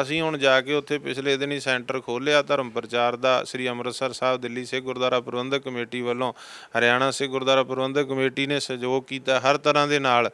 S2: ਅਸੀਂ ਹੁਣ ਜਾ ਕੇ ਉੱਥੇ ਪਿਛਲੇ ਦਿਨ ਹੀ ਸੈਂਟਰ ਖੋਲ੍ਹਿਆ ਧਰਮ ਪ੍ਰਚਾਰ ਦਾ। ਸ੍ਰੀ ਅੰਮ੍ਰਿਤਸਰ ਸਾਹਿਬ ਦਿੱਲੀ ਸਿੱਖ ਗੁਰਦੁਆਰਾ ਪ੍ਰਬੰਧਕ ਕਮੇਟੀ ਵੱਲੋਂ, ਹਰਿਆਣਾ ਸਿੱਖ ਗੁਰਦੁਆਰਾ ਪ੍ਰਬੰਧਕ ਕਮੇਟੀ ਨੇ ਸਹਿਯੋਗ ਕੀਤਾ ਹਰ ਤਰ੍ਹਾਂ ਦੇ ਨਾਲ।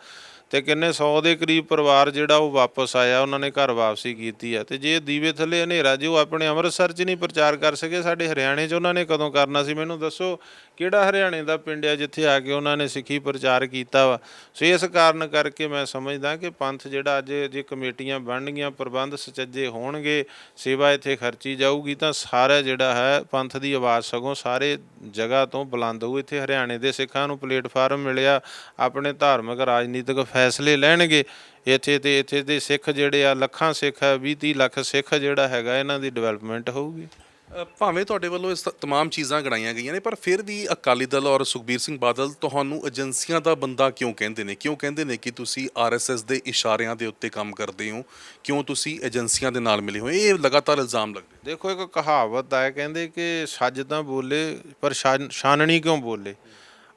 S2: ਤੇ ਕਿੰਨੇ 100 ਦੇ ਕਰੀਬ ਪਰਿਵਾਰ ਜਿਹੜਾ ਉਹ ਵਾਪਸ ਆਇਆ, ਉਹਨਾਂ ਨੇ ਘਰ ਵਾਪਸੀ ਕੀਤੀ ਆ। ਤੇ ਜੇ ਦੀਵੇ ਥੱਲੇ ਹਨੇਰਾ ਜੇ ਉਹ ਆਪਣੇ ਅੰਮ੍ਰਿਤਸਰ 'ਚ ਨਹੀਂ ਪ੍ਰਚਾਰ ਕਰ ਸਕੇ, ਸਾਡੇ ਹਰਿਆਣੇ 'ਚ ਉਹਨਾਂ ਨੇ ਕਦੋਂ ਕਰਨਾ ਸੀ? ਮੈਨੂੰ ਦੱਸੋ ਕਿਹੜਾ ਹਰਿਆਣੇ ਦਾ ਪਿੰਡ ਆ ਜਿੱਥੇ ਆ ਕੇ ਉਹਨਾਂ ਨੇ ਸਿੱਖੀ ਪ੍ਰਚਾਰ ਕੀਤਾ ਵਾ? ਸੋ ਇਸ ਕਾਰਨ ਕਰਕੇ ਮੈਂ ਸਮਝਦਾ ਕਿ ਪੰਥ ਜਿਹੜਾ ਅੱਜ ਜੇ ਕਮੇਟੀਆਂ ਬਣਨਗੀਆਂ, ਪ੍ਰਬੰਧ ਸੁਚੱਜੇ ਹੋਣਗੇ, ਸੇਵਾ ਇੱਥੇ ਖਰਚੀ ਜਾਊਗੀ, ਤਾਂ ਸਾਰਾ ਜਿਹੜਾ ਹੈ ਪੰਥ ਦੀ ਆਵਾਜ਼ ਸਗੋਂ ਸਾਰੇ ਜਗ੍ਹਾ ਤੋਂ ਬੁਲੰਦ ਹੋਊ। ਇੱਥੇ ਹਰਿਆਣੇ ਦੇ ਸਿੱਖਾਂ ਨੂੰ ਪਲੇਟਫਾਰਮ ਮਿਲਿਆ, ਆਪਣੇ ਧਾਰਮਿਕ ਰਾਜਨੀਤਿਕ ਫੈਸਲੇ ਲੈਣਗੇ। ਇੱਥੇ ਦੇ ਸਿੱਖ ਜਿਹੜੇ ਆ, ਲੱਖਾਂ ਸਿੱਖ ਹੈ, 20-30 ਲੱਖ ਸਿੱਖ ਜਿਹੜਾ ਹੈਗਾ, ਇਹਨਾਂ ਦੀ ਡਿਵੈਲਪਮੈਂਟ ਹੋਊਗੀ।
S1: ਭਾਵੇਂ ਤੁਹਾਡੇ ਵੱਲੋਂ ਇਸ ਤਮਾਮ ਚੀਜ਼ਾਂ ਗਿਣਾਈਆਂ ਗਈਆਂ ਨੇ, ਪਰ ਫਿਰ ਵੀ ਅਕਾਲੀ ਦਲ ਔਰ ਸੁਖਬੀਰ ਸਿੰਘ ਬਾਦਲ ਤੁਹਾਨੂੰ ਏਜੰਸੀਆਂ ਦਾ ਬੰਦਾ ਕਿਉਂ ਕਹਿੰਦੇ ਨੇ? ਕਿਉਂ ਕਹਿੰਦੇ ਨੇ ਕਿ ਤੁਸੀਂ ਆਰਐਸਐਸ ਦੇ ਇਸ਼ਾਰਿਆਂ ਦੇ ਉੱਤੇ ਕੰਮ ਕਰਦੇ ਹੋ? ਕਿਉਂ ਤੁਸੀਂ ਏਜੰਸੀਆਂ ਦੇ ਨਾਲ ਮਿਲੇ ਹੋਏ? ਇਹ ਲਗਾਤਾਰ ਇਲਜ਼ਾਮ ਲੱਗਦੇ।
S2: ਦੇਖੋ, ਇੱਕ ਕਹਾਵਤ ਹੈ, ਕਹਿੰਦੇ ਕਿ ਸੱਜ ਤਾਂ ਬੋਲੇ ਪਰ ਛਾਨਣੀ ਕਿਉਂ ਬੋਲੇ।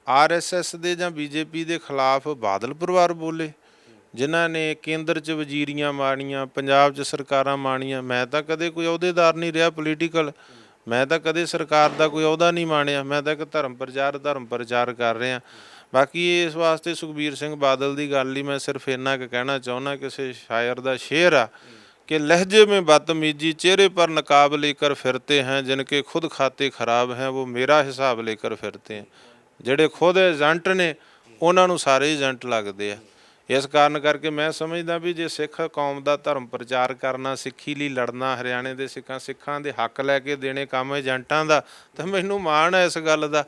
S2: ਆਰਐਸਐਸ ਦੇ ਜਾਂ ਬੀਜੇਪੀ ਦੇ ਖਿਲਾਫ ਬਾਦਲ ਪਰਿਵਾਰ ਬੋਲੇ, ਜਿਨ੍ਹਾਂ ਨੇ ਕੇਂਦਰ 'ਚ ਵਜ਼ੀਰੀਆਂ ਮਾਣੀਆਂ, ਪੰਜਾਬ 'ਚ ਸਰਕਾਰਾਂ ਮਾਣੀਆਂ। ਮੈਂ ਤਾਂ ਕਦੇ ਕੋਈ ਅਹੁਦੇਦਾਰ ਨਹੀਂ ਰਿਹਾ ਪੋਲੀਟੀਕਲ, ਮੈਂ ਤਾਂ ਕਦੇ ਸਰਕਾਰ ਦਾ ਕੋਈ ਅਹੁਦਾ ਨਹੀਂ ਮਾਣਿਆ। ਮੈਂ ਤਾਂ ਇੱਕ ਧਰਮ ਪ੍ਰਚਾਰ ਕਰ ਰਿਹਾ। ਬਾਕੀ ਇਸ ਵਾਸਤੇ ਸੁਖਬੀਰ ਸਿੰਘ ਬਾਦਲ ਦੀ ਗੱਲ ਹੀ ਮੈਂ ਸਿਰਫ ਇੰਨਾ ਕੁ ਕਹਿਣਾ ਚਾਹੁੰਦਾ, ਕਿਸੇ ਸ਼ਾਇਰ ਦਾ ਸ਼ੇਰ ਆ कि लहजे में बदतमीजी, चेहरे पर नकाब लेकर फिरते हैं, जिनके खुद खाते खराब हैं वो मेरा हिसाब लेकर फिरते हैं। ਜਿਹੜੇ ਖੁਦ ਏਜੰਟ ਨੇ ਉਹਨਾਂ ਨੂੰ ਸਾਰੇ ਏਜੰਟ ਲੱਗਦੇ ਆ। ਇਸ ਕਾਰਨ ਕਰਕੇ ਮੈਂ ਸਮਝਦਾ ਵੀ ਜੇ ਸਿੱਖ ਕੌਮ ਦਾ ਧਰਮ ਪ੍ਰਚਾਰ ਕਰਨਾ, ਸਿੱਖੀ ਲਈ ਲੜਨਾ, ਹਰਿਆਣੇ ਦੇ ਸਿੱਖਾਂ ਦੇ ਹੱਕ ਲੈ ਕੇ ਦੇਣੇ ਕੰਮ ਏਜੰਟਾਂ ਦਾ, ਤਾਂ ਮੈਨੂੰ ਮਾਣ ਹੈ ਇਸ ਗੱਲ ਦਾ।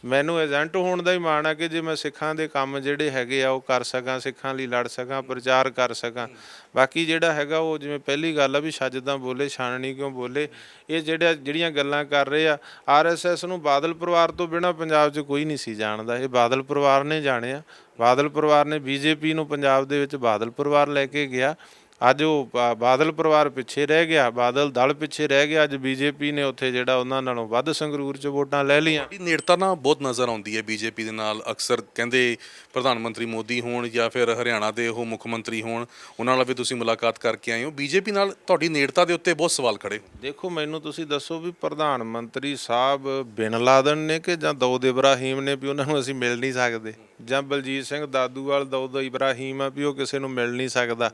S2: ਮੈਨੂੰ ਏਜੰਟ ਹੋਣ ਦਾ ਹੀ ਮਾਣ ਆ ਕਿ ਜੇ ਮੈਂ ਸਿੱਖਾਂ ਦੇ ਕੰਮ ਜਿਹੜੇ ਹੈਗੇ ਆ ਉਹ ਕਰ ਸਕਾਂ, ਸਿੱਖਾਂ ਲਈ ਲੜ ਸਕਾਂ, ਪ੍ਰਚਾਰ ਕਰ ਸਕਾਂ। ਬਾਕੀ ਜਿਹੜਾ ਹੈਗਾ ਉਹ ਜਿਵੇਂ ਪਹਿਲੀ ਗੱਲ ਆ ਵੀ ਛੱਜ ਤਾਂ ਬੋਲੇ ਛਾਨਣੀ ਕਿਉਂ ਬੋਲੇ, ਇਹ ਜਿਹੜੀਆਂ ਗੱਲਾਂ ਕਰ ਰਹੇ ਆ। ਆਰਐਸਐਸ ਨੂੰ ਬਾਦਲ ਪਰਿਵਾਰ ਤੋਂ ਬਿਨਾਂ ਪੰਜਾਬ 'ਚ ਕੋਈ ਨਹੀਂ ਸੀ ਜਾਣਦਾ, ਇਹ ਬਾਦਲ ਪਰਿਵਾਰ ਨੇ ਜਾਣਿਆ। ਬਾਦਲ ਪਰਿਵਾਰ ਨੇ ਬੀਜੇਪੀ ਨੂੰ ਪੰਜਾਬ ਦੇ ਵਿੱਚ ਬਾਦਲ ਪਰਿਵਾਰ ਲੈ ਕੇ ਗਿਆ। ਅੱਜ ਉਹ ਬਾਦਲ ਪਰਿਵਾਰ ਪਿੱਛੇ ਰਹਿ ਗਿਆ, ਬਾਦਲ ਦਲ ਪਿੱਛੇ ਰਹਿ ਗਿਆ। ਅੱਜ ਬੀਜੇਪੀ ਨੇ ਉੱਥੇ ਜਿਹੜਾ ਉਹਨਾਂ ਨਾਲੋਂ ਵੱਧ ਸੰਗਰੂਰ 'ਚ ਵੋਟਾਂ ਲੈ ਲਈਆਂ।
S1: ਨੇੜਤਾ ਨਾ ਬਹੁਤ ਨਜ਼ਰ ਆਉਂਦੀ ਹੈ ਬੀਜੇਪੀ ਦੇ ਨਾਲ। ਅਕਸਰ ਕਹਿੰਦੇ ਪ੍ਰਧਾਨ ਮੰਤਰੀ ਮੋਦੀ ਹੋਣ ਜਾਂ ਫਿਰ ਹਰਿਆਣਾ ਦੇ ਉਹ ਮੁੱਖ ਮੰਤਰੀ ਹੋਣ, ਉਹਨਾਂ ਨਾਲ ਵੀ ਤੁਸੀਂ ਮੁਲਾਕਾਤ ਕਰਕੇ ਆਏ ਹੋ। ਬੀਜੇਪੀ ਨਾਲ ਤੁਹਾਡੀ ਨੇੜਤਾ ਦੇ ਉੱਤੇ ਬਹੁਤ ਸਵਾਲ ਖੜੇ।
S2: ਦੇਖੋ, ਮੈਨੂੰ ਤੁਸੀਂ ਦੱਸੋ ਵੀ ਪ੍ਰਧਾਨ ਮੰਤਰੀ ਸਾਹਿਬ ਬਿਨ ਲਾਦਨ ਨੇ ਕਿ ਜਾਂ ਦਾਊਦ ਇਬਰਾਹੀਮ ਨੇ ਵੀ ਉਹਨਾਂ ਨੂੰ ਅਸੀਂ ਮਿਲ ਨਹੀਂ ਸਕਦੇ, ਜਾਂ ਬਲਜੀਤ ਸਿੰਘ ਦਾਦੂਵਾਲ ਦਾਊਦ ਇਬਰਾਹੀਮ ਆ ਵੀ ਉਹ ਕਿਸੇ ਨੂੰ ਮਿਲ ਨਹੀਂ ਸਕਦਾ,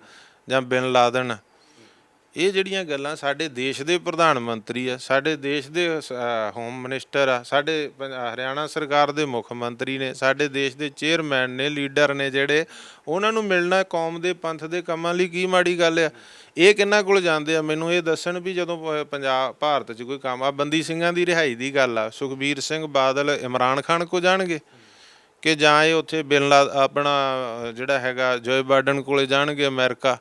S2: ਜਾਂ ਬਿਨ ਲਾਦਨ। ਇਹ ਜਿਹੜੀਆਂ ਗੱਲਾਂ, ਸਾਡੇ ਦੇਸ਼ ਦੇ ਪ੍ਰਧਾਨ ਮੰਤਰੀ ਆ, ਸਾਡੇ ਦੇਸ਼ ਦੇ ਹੋਮ ਮਿਨਿਸਟਰ ਆ, ਸਾਡੇ ਹਰਿਆਣਾ ਸਰਕਾਰ ਦੇ ਮੁੱਖ ਮੰਤਰੀ ਨੇ, ਸਾਡੇ ਦੇਸ਼ ਦੇ ਚੇਅਰਮੈਨ ਨੇ, ਲੀਡਰ ਨੇ ਜਿਹੜੇ, ਉਹਨਾਂ ਨੂੰ ਮਿਲਣਾ ਕੌਮ ਦੇ ਪੰਥ ਦੇ ਕੰਮਾਂ ਲਈ ਕੀ ਮਾੜੀ ਗੱਲ ਆ? ਇਹ ਕਿਹਨਾਂ ਕੋਲ ਜਾਂਦੇ ਆ? ਮੈਨੂੰ ਇਹ ਦੱਸਣ ਵੀ ਜਦੋਂ ਭਾਰਤ 'ਚ ਕੋਈ ਕੰਮ ਆ, ਬੰਦੀ ਸਿੰਘਾਂ ਦੀ ਰਿਹਾਈ ਦੀ ਗੱਲ ਆ, ਸੁਖਬੀਰ ਸਿੰਘ ਬਾਦਲ ਇਮਰਾਨ ਖਾਨ ਕੋਲ ਜਾਣਗੇ ਕਿ ਜਾਂ ਇਹ ਉੱਥੇ ਆਪਣਾ ਜਿਹੜਾ ਹੈਗਾ ਜੋਏ ਬਾਈਡਨ ਕੋਲੇ ਜਾਣਗੇ ਅਮਰੀਕਾ?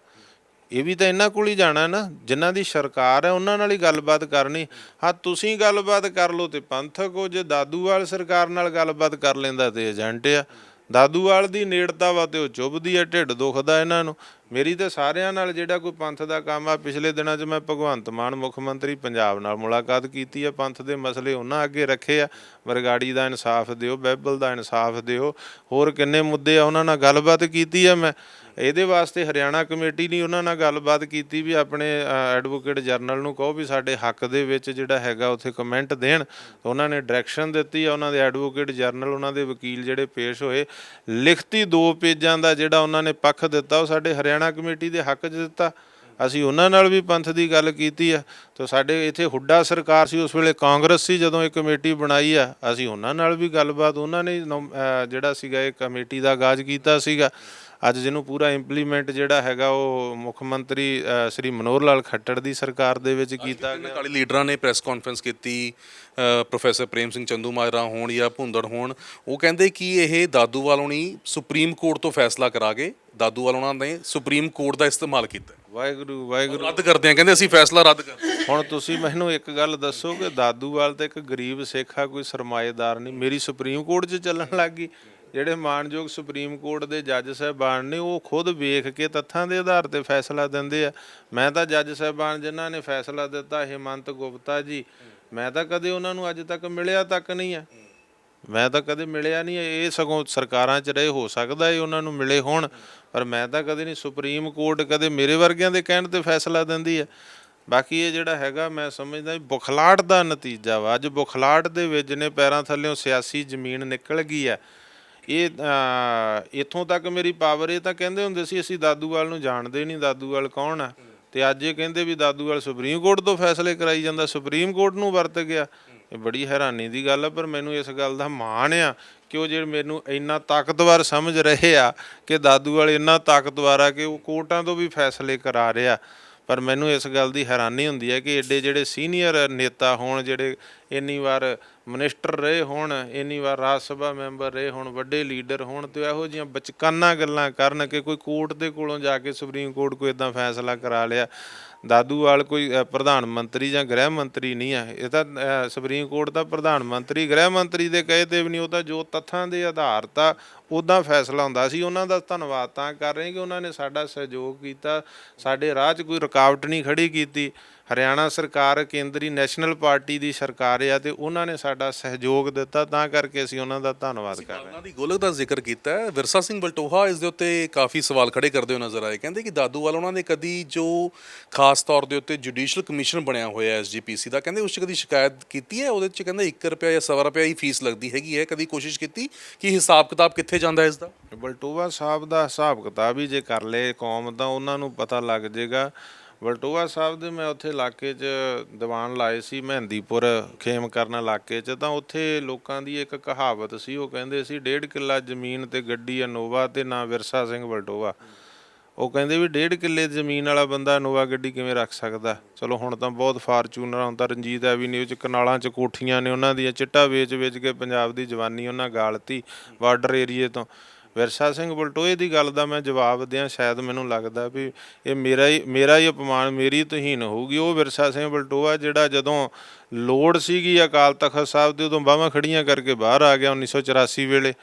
S2: ਇਹ ਵੀ ਤਾਂ ਇਹਨਾਂ ਕੋਲ ਹੀ ਜਾਣਾ ਨਾ, ਜਿਨ੍ਹਾਂ ਦੀ ਸਰਕਾਰ ਹੈ ਉਹਨਾਂ ਨਾਲ ਹੀ ਗੱਲਬਾਤ ਕਰਨੀ। ਹਾਂ, ਤੁਸੀਂ ਗੱਲਬਾਤ ਕਰ ਲਓ ਤੇ ਪੰਥਕ ਹੋ, ਜੇ ਦਾਦੂਵਾਲ ਸਰਕਾਰ ਨਾਲ ਗੱਲਬਾਤ ਕਰ ਲੈਂਦਾ ਤੇ ਏਜੰਟ ਆ। ਦਾਦੂਵਾਲ ਦੀ ਨੇੜਤਾ ਵਾ ਤੇ ਉਹ ਚੁੱਭਦੀ ਹੈ, ਢਿੱਡ ਦੁਖਦਾ ਇਹਨਾਂ ਨੂੰ। ਮੇਰੀ ਤਾਂ ਸਾਰਿਆਂ ਨਾਲ ਜਿਹੜਾ ਕੋਈ ਪੰਥ ਦਾ ਕੰਮ ਆ, ਪਿਛਲੇ ਦਿਨਾਂ 'ਚ ਮੈਂ ਭਗਵੰਤ ਮਾਨ ਮੁੱਖ ਮੰਤਰੀ ਪੰਜਾਬ ਨਾਲ ਮੁਲਾਕਾਤ ਕੀਤੀ ਆ, ਪੰਥ ਦੇ ਮਸਲੇ ਉਹਨਾਂ ਅੱਗੇ ਰੱਖੇ ਆ। ਬਰਗਾੜੀ ਦਾ ਇਨਸਾਫ ਦਿਓ, ਬਾਈਬਲ ਦਾ ਇਨਸਾਫ ਦਿਓ, ਹੋਰ ਕਿੰਨੇ ਮੁੱਦੇ ਆ, ਉਹਨਾਂ ਨਾਲ ਗੱਲਬਾਤ ਕੀਤੀ ਆ ਮੈਂ। ਇਹਦੇ ਵਾਸਤੇ ਹਰਿਆਣਾ ਕਮੇਟੀ ਨਹੀਂ ਉਹਨਾਂ ਨਾਲ ਗੱਲਬਾਤ ਕੀਤੀ ਵੀ ਆਪਣੇ ਐਡਵੋਕੇਟ ਜਨਰਲ ਨੂੰ ਕਹੋ ਵੀ ਸਾਡੇ ਹੱਕ ਦੇ ਵਿੱਚ ਜਿਹੜਾ ਹੈਗਾ ਉੱਥੇ ਕਮੈਂਟ ਦੇਣ। ਉਹਨਾਂ ਨੇ ਡਾਇਰੈਕਸ਼ਨ ਦਿੱਤੀ ਆ, ਉਹਨਾਂ ਦੇ ਐਡਵੋਕੇਟ ਜਨਰਲ, ਉਹਨਾਂ ਦੇ ਵਕੀਲ ਜਿਹੜੇ ਪੇਸ਼ ਹੋਏ, ਲਿਖਤੀ 2 ਪੇਜਾਂ ਦਾ ਜਿਹੜਾ ਉਹਨਾਂ ਨੇ ਪੱਖ ਦਿੱਤਾ, ਉਹ ਸਾਡੇ ਹਰਿਆਣਾ ਕਮੇਟੀ ਦੇ ਹੱਕ 'ਚ ਦਿੱਤਾ। ਅਸੀਂ ਉਹਨਾਂ ਨਾਲ ਵੀ ਪੰਥ ਦੀ ਗੱਲ ਕੀਤੀ ਆ। ਤਾਂ ਸਾਡੇ ਇੱਥੇ ਹੁੱਡਾ ਸਰਕਾਰ ਸੀ, ਉਸ ਵੇਲੇ ਕਾਂਗਰਸ ਸੀ, ਜਦੋਂ ਇਹ ਕਮੇਟੀ ਬਣਾਈ ਆ, ਅਸੀਂ ਉਹਨਾਂ ਨਾਲ ਵੀ ਗੱਲਬਾਤ, ਉਹਨਾਂ ਨੇ ਜਿਹੜਾ ਸੀਗਾ ਇਹ ਕਮੇਟੀ ਦਾ ਆਗਾਜ਼ ਕੀਤਾ ਸੀਗਾ। ਅੱਜ ਜਿਹਨੂੰ ਪੂਰਾ ਇੰਪਲੀਮੈਂਟ ਜਿਹੜਾ ਹੈਗਾ ਉਹ ਮੁੱਖ ਮੰਤਰੀ ਸ੍ਰੀ ਮਨੋਹਰ ਲਾਲ ਖੱਟੜ ਦੀ ਸਰਕਾਰ ਦੇ ਵਿੱਚ ਕੀਤਾ ਗਿਆ।
S1: ਅਕਾਲੀ ਲੀਡਰਾਂ ਨੇ ਪ੍ਰੈਸ ਕਾਨਫਰੰਸ ਕੀਤੀ, ਪ੍ਰੋਫੈਸਰ ਪ੍ਰੇਮ ਸਿੰਘ ਚੰਦੂਮਾਜਰਾ ਹੋਣ ਜਾਂ ਭੁੰਦੜ ਹੋਣ, ਉਹ ਕਹਿੰਦੇ ਕਿ ਇਹ ਦਾਦੂਵਾਲ ਹੋਣੀ ਸੁਪਰੀਮ ਕੋਰਟ ਤੋਂ ਫੈਸਲਾ ਕਰਾ ਕੇ, ਦਾਦੂਵਾਲ ਉਹਨਾਂ ਨੇ ਸੁਪਰੀਮ ਕੋਰਟ ਦਾ ਇਸਤੇਮਾਲ ਕੀਤਾ।
S2: ਵਾਹਿਗੁਰੂ ਵਾਹਿਗੁਰੂ,
S1: ਰੱਦ ਕਰਦੇ ਆ, ਕਹਿੰਦੇ ਅਸੀਂ ਫੈਸਲਾ ਰੱਦ ਕਰਦੇ।
S2: ਹੁਣ ਤੁਸੀਂ ਮੈਨੂੰ ਇੱਕ ਗੱਲ ਦੱਸੋ ਕਿ ਦਾਦੂਵਾਲ ਤਾਂ ਇੱਕ ਗਰੀਬ ਸਿੱਖ ਆ, ਕੋਈ ਸਰਮਾਏਦਾਰ ਨਹੀਂ, ਮੇਰੀ ਸੁਪਰੀਮ ਕੋਰਟ 'ਚ ਚੱਲਣ ਲੱਗ ਗਈ। ਜਿਹੜੇ ਮਾਣਯੋਗ ਸੁਪਰੀਮ ਕੋਰਟ ਦੇ ਜੱਜ ਸਾਹਿਬਾਨ ਨੇ ਉਹ ਖੁਦ ਵੇਖ ਕੇ ਤੱਥਾਂ ਦੇ ਆਧਾਰ 'ਤੇ ਫੈਸਲਾ ਦਿੰਦੇ ਆ। ਮੈਂ ਤਾਂ ਜੱਜ ਸਾਹਿਬਾਨ ਜਿਨ੍ਹਾਂ ਨੇ ਫੈਸਲਾ ਦਿੱਤਾ, ਹਿਮੰਤ ਗੁਪਤਾ ਜੀ, ਮੈਂ ਤਾਂ ਕਦੇ ਉਹਨਾਂ ਨੂੰ ਅੱਜ ਤੱਕ ਮਿਲਿਆ ਤੱਕ ਨਹੀਂ ਆ, ਮੈਂ ਤਾਂ ਕਦੇ ਮਿਲਿਆ ਨਹੀਂ। ਇਹ ਸਗੋਂ ਸਰਕਾਰਾਂ 'ਚ ਰਹੇ, ਹੋ ਸਕਦਾ ਇਹ ਉਹਨਾਂ ਨੂੰ ਮਿਲੇ ਹੋਣ, ਪਰ ਮੈਂ ਤਾਂ ਕਦੇ ਨਹੀਂ। ਸੁਪਰੀਮ ਕੋਰਟ ਕਦੇ ਮੇਰੇ ਵਰਗਿਆਂ ਦੇ ਕਹਿਣ 'ਤੇ ਫੈਸਲਾ ਦਿੰਦੀ ਹੈ। ਬਾਕੀ ਇਹ ਜਿਹੜਾ ਹੈਗਾ ਮੈਂ ਸਮਝਦਾ ਬੁਖਲਾਹਟ ਦਾ ਨਤੀਜਾ ਵਾ। ਅੱਜ ਬੁਖਲਾਹਟ ਦੇ ਵਿੱਚ ਨੇ ਪੈਰਾਂ ਥੱਲਿਓਂ ਸਿਆਸੀ ਜ਼ਮੀਨ ਨਿਕਲ ਗਈ ਹੈ। ਇਹ ਇੱਥੋਂ ਤੱਕ ਮੇਰੀ ਪਾਵਰ, ਇਹ ਤਾਂ ਕਹਿੰਦੇ ਹੁੰਦੇ ਸੀ ਅਸੀਂ ਦਾਦੂਵਾਲ ਨੂੰ ਜਾਣਦੇ ਨਹੀਂ, ਦਾਦੂਵਾਲ ਕੌਣ ਆ, ਤੇ ਅੱਜ ਇਹ ਕਹਿੰਦੇ ਵੀ ਦਾਦੂਵਾਲ ਸੁਪਰੀਮ ਕੋਰਟ ਤੋਂ ਫੈਸਲੇ ਕਰਾਈ ਜਾਂਦਾ, ਸੁਪਰੀਮ ਕੋਰਟ ਨੂੰ ਵਰਤ ਗਿਆ। ਇਹ ਬੜੀ ਹੈਰਾਨੀ ਦੀ ਗੱਲ ਆ, ਪਰ ਮੈਨੂੰ ਇਸ ਗੱਲ ਦਾ ਮਾਣ ਆ ਕਿ ਉਹ ਜਿਹੜੇ ਮੈਨੂੰ ਇੰਨਾ ਤਾਕਤਵਰ ਸਮਝ ਰਹੇ ਆ ਕਿ ਦਾਦੂਵਾਲ ਇੰਨਾ ਤਾਕਤਵਰ ਆ ਕਿ ਉਹ ਕੋਰਟਾਂ ਤੋਂ ਵੀ ਫੈਸਲੇ ਕਰਾ ਰਿਹਾ। ਪਰ ਮੈਨੂੰ ਇਸ ਗੱਲ ਦੀ ਹੈਰਾਨੀ ਹੁੰਦੀ ਹੈ ਕਿ ਐਡੇ ਜਿਹੜੇ ਸੀਨੀਅਰ ਨੇਤਾ ਹੋਣ, ਜਿਹੜੇ ਇੰਨੀ ਵਾਰ ਮਿਨਿਸਟਰ ਰਹੇ ਹੋਣ, ਇੰਨੀ ਵਾਰ ਰਾਜ ਸਭਾ ਮੈਂਬਰ ਰਹੇ ਹੋਣ, ਵੱਡੇ ਲੀਡਰ ਹੋਣ, ਤੇ ਇਹੋ ਜਿਹੀਆਂ ਬਚਕਾਨਾ ਗੱਲਾਂ ਕਰਨ ਕਿ ਕੋਈ ਕੋਰਟ ਦੇ ਕੋਲੋਂ ਜਾ ਕੇ ਸੁਪਰੀਮ ਕੋਰਟ ਕੋਈ ਇੱਦਾਂ ਫੈਸਲਾ ਕਰਾ ਲਿਆ। ਦਾਦੂਵਾਲ ਕੋਈ ਪ੍ਰਧਾਨ ਮੰਤਰੀ ਜਾਂ ਗ੍ਰਹਿ ਮੰਤਰੀ ਨਹੀਂ ਆ, ਇਹ ਤਾਂ ਸੁਪਰੀਮ ਕੋਰਟ ਦਾ ਪ੍ਰਧਾਨ ਮੰਤਰੀ ਗ੍ਰਹਿ ਮੰਤਰੀ ਦੇ ਕਹੇ 'ਤੇ ਵੀ ਨਹੀਂ, ਉਹ ਤਾਂ ਜੋ ਤੱਥਾਂ ਦੇ ਆਧਾਰ ਤਾਂ ਉੱਦਾਂ ਫੈਸਲਾ ਹੁੰਦਾ ਸੀ। ਉਹਨਾਂ ਦਾ ਧੰਨਵਾਦ ਤਾਂ ਕਰ ਰਹੇ ਕਿ ਉਹਨਾਂ ਨੇ ਸਾਡਾ ਸਹਿਯੋਗ ਕੀਤਾ, ਸਾਡੇ ਰਾਹ 'ਚ ਕੋਈ ਰੁਕਾਵਟ ਨਹੀਂ ਖੜੀ ਕੀਤੀ। ਹਰਿਆਣਾ ਸਰਕਾਰ ਕੇਂਦਰੀ ਨੈਸ਼ਨਲ ਪਾਰਟੀ ਦੀ ਸਰਕਾਰ ਆ, ਤੇ ਉਹਨਾਂ ਨੇ ਸਾਡਾ ਸਹਿਯੋਗ ਦਿੱਤਾ, ਤਾਂ ਕਰਕੇ ਅਸੀਂ ਉਹਨਾਂ ਦਾ ਧੰਨਵਾਦ ਕਰ ਰਹੇ ਹਾਂ।
S1: ਉਹਨਾਂ ਦੀ ਗੋਲਕ ਦਾ ਜ਼ਿਕਰ ਕੀਤਾ ਹੈ, ਵਿਰਸਾ ਸਿੰਘ ਵਲਟੋਹਾ ਇਸ ਦੇ ਉੱਤੇ ਕਾਫੀ ਸਵਾਲ ਖੜੇ ਕਰਦੇ ਹੋ ਨਜ਼ਰ ਆਏ। ਕਹਿੰਦੇ ਕਿ ਦਾਦੂਵਾਲ ਉਹਨਾਂ ਨੇ ਕਦੀ ਜੋ ਖਾਸ ਤੌਰ ਦੇ ਉੱਤੇ ਜੁਡੀਸ਼ੀਅਲ ਕਮਿਸ਼ਨ ਬਣਿਆ ਹੋਇਆ ਐਸਜੀਪੀਸੀ ਦਾ, ਕਹਿੰਦੇ ਉਸ 'ਚ ਕਦੀ ਸ਼ਿਕਾਇਤ ਕੀਤੀ ਹੈ? ਉਹਦੇ 'ਚ ਕਹਿੰਦੇ 1 ਰੁਪਿਆ ਜਾਂ ਸਵਾ ਰੁਪਿਆ ਹੀ ਫੀਸ ਲੱਗਦੀ ਹੈਗੀ ਹੈ, ਕਦੀ ਕੋਸ਼ਿਸ਼ ਕੀਤੀ ਕਿ ਹਿਸਾਬ ਕਿਤਾਬ ਕਿੱਥੇ ਜਾਂਦਾ ਇਸ ਦਾ?
S2: ਵਲਟੋਹਾ ਸਾਹਿਬ ਦਾ ਹਿਸਾਬ ਕਿਤਾਬ ਹੀ ਜੇ ਕਰ ਲਏ ਕੌਮ ਤਾਂ ਉਹਨਾਂ ਨੂੰ ਪਤਾ ਲੱਗ ਜਾਏਗਾ। ਵਲਟੋਹਾ ਸਾਹਿਬ ਦੇ ਮੈਂ ਉੱਥੇ ਇਲਾਕੇ 'ਚ ਦੀਵਾਨ ਲਾਏ ਸੀ, ਮਹਿੰਦੀਪੁਰ ਖੇਮ ਕਰਨ ਇਲਾਕੇ 'ਚ, ਤਾਂ ਉੱਥੇ ਲੋਕਾਂ ਦੀ ਇੱਕ ਕਹਾਵਤ ਸੀ, ਉਹ ਕਹਿੰਦੇ ਸੀ 1.5 ਕਿੱਲਾ ਜ਼ਮੀਨ ਤੇ ਗੱਡੀ ਇਨੋਵਾ ਤੇ ਨਾ ਵਿਰਸਾ ਸਿੰਘ ਵਲਟੋਹਾ। ਉਹ ਕਹਿੰਦੇ ਵੀ 1.5 ਕਿੱਲੇ ਜ਼ਮੀਨ ਵਾਲਾ ਬੰਦਾ ਇਨੋਵਾ ਗੱਡੀ ਕਿਵੇਂ ਰੱਖ ਸਕਦਾ। ਚਲੋ ਹੁਣ ਤਾਂ ਬਹੁਤ ਫਾਰਚੂਨਰ, ਹੁਣ ਤਾਂ ਰਣਜੀਤ ਐਵੀਨਿਊ 'ਚ ਕਨਾਲਾਂ 'ਚ ਕੋਠੀਆਂ ਨੇ ਉਹਨਾਂ ਦੀਆਂ, ਚਿੱਟਾ ਵੇਚ ਕੇ ਪੰਜਾਬ ਦੀ ਜਵਾਨੀ ਉਹਨਾਂ ਗਾਲਤੀ ਬਾਰਡਰ ਏਰੀਏ ਤੋਂ। ਵਿਰਸਾ ਸਿੰਘ ਵਲਟੋਹੇ ਦੀ ਗੱਲ ਦਾ ਮੈਂ ਜਵਾਬ ਦਿਆਂ, ਸ਼ਾਇਦ ਮੈਨੂੰ ਲੱਗਦਾ ਵੀ ਇਹ ਮੇਰਾ ਹੀ ਅਪਮਾਨ, ਮੇਰੀ ਤੋਹੀਨ ਹੋਊਗੀ। ਉਹ ਵਿਰਸਾ ਸਿੰਘ ਵਲਟੋਹਾ ਜਿਹੜਾ ਜਦੋਂ ਲੋੜ ਸੀਗੀ ਅਕਾਲ ਤਖਤ ਸਾਹਿਬ ਦੀ, ਉਦੋਂ ਬਾਹਾਂ ਖੜੀਆਂ ਕਰਕੇ ਬਾਹਰ ਆ ਗਿਆ 1984 ਵੇਲੇ।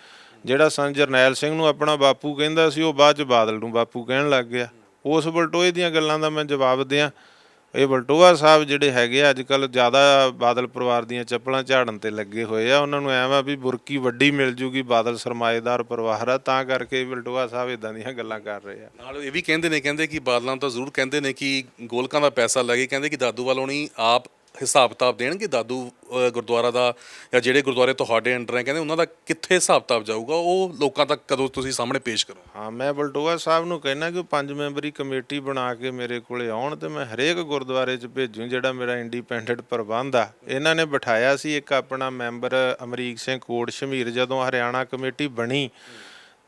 S2: ਜਿਹੜਾ ਸੰਤ ਜਰਨੈਲ ਸਿੰਘ ਨੂੰ ਆਪਣਾ ਬਾਪੂ ਕਹਿੰਦਾ ਸੀ, ਉਹ ਬਾਅਦ 'ਚ ਬਾਦਲ ਨੂੰ ਬਾਪੂ ਕਹਿਣ ਲੱਗ ਗਿਆ। ਉਸ ਵਲਟੋਹੇ ਦੀਆਂ ਗੱਲਾਂ ਦਾ ਮੈਂ ਜਵਾਬ ਦਿਆਂ। ਇਹ ਵਲਟੋਹਾ ਸਾਹਿਬ ਜਿਹੜੇ ਹੈਗੇ ਆ ਅੱਜ ਕੱਲ੍ਹ ਜ਼ਿਆਦਾ ਬਾਦਲ ਪਰਿਵਾਰ ਦੀਆਂ ਚੱਪਲਾਂ ਝਾੜਨ 'ਤੇ ਲੱਗੇ ਹੋਏ ਆ। ਉਹਨਾਂ ਨੂੰ ਐਵੇਂ ਵੀ ਬੁਰਕੀ ਵੱਡੀ ਮਿਲ ਜੂਗੀ, ਬਾਦਲ ਸਰਮਾਏਦਾਰ ਪਰਿਵਾਰ ਆ, ਤਾਂ ਕਰਕੇ ਵਲਟੋਹਾ ਸਾਹਿਬ ਇੱਦਾਂ ਦੀਆਂ ਗੱਲਾਂ ਕਰ ਰਹੇ ਆ।
S1: ਨਾਲ ਇਹ ਵੀ ਕਹਿੰਦੇ ਕਿ ਬਾਦਲਾਂ ਤਾਂ ਜ਼ਰੂਰ ਕਹਿੰਦੇ ਨੇ ਕਿ ਗੋਲਕਾਂ ਦਾ ਪੈਸਾ ਲੱਗੇ, ਕਹਿੰਦੇ ਕਿ ਦਾਦੂਵਾਲ ਹੋਣੀ ਆਪ ਹਿਸਾਬ ਕਿਤਾਬ ਦੇਣਗੇ ਦਾਦੂ ਗੁਰਦੁਆਰਾ ਦਾ, ਜਾਂ ਜਿਹੜੇ ਗੁਰਦੁਆਰੇ ਤੁਹਾਡੇ ਅੰਡਰ ਹੈ, ਕਹਿੰਦੇ ਉਹਨਾਂ ਦਾ ਕਿੱਥੇ ਹਿਸਾਬ ਕਿਤਾਬ ਜਾਊਗਾ, ਉਹ ਲੋਕਾਂ ਤੱਕ ਕਦੋਂ ਤੁਸੀਂ ਸਾਹਮਣੇ ਪੇਸ਼ ਕਰੋ?
S2: ਹਾਂ, ਮੈਂ ਵਲਟੋਹਾ ਸਾਹਿਬ ਨੂੰ ਕਹਿਣਾ ਕਿ 5 ਮੈਂਬਰੀ ਕਮੇਟੀ ਬਣਾ ਕੇ ਮੇਰੇ ਕੋਲੇ ਆਉਣ, ਤੇ ਮੈਂ ਹਰੇਕ ਗੁਰਦੁਆਰੇ 'ਚ ਭੇਜੂ ਜਿਹੜਾ ਮੇਰਾ ਇੰਡੀਪੈਂਡੈਂਟ ਪ੍ਰਬੰਧ ਆ। ਇਹਨਾਂ ਨੇ ਬਿਠਾਇਆ ਸੀ ਇੱਕ ਆਪਣਾ ਮੈਂਬਰ ਅਮਰੀਕ ਸਿੰਘ ਕੋਟ ਸ਼ਮੀਰ, ਜਦੋਂ ਹਰਿਆਣਾ ਕਮੇਟੀ ਬਣੀ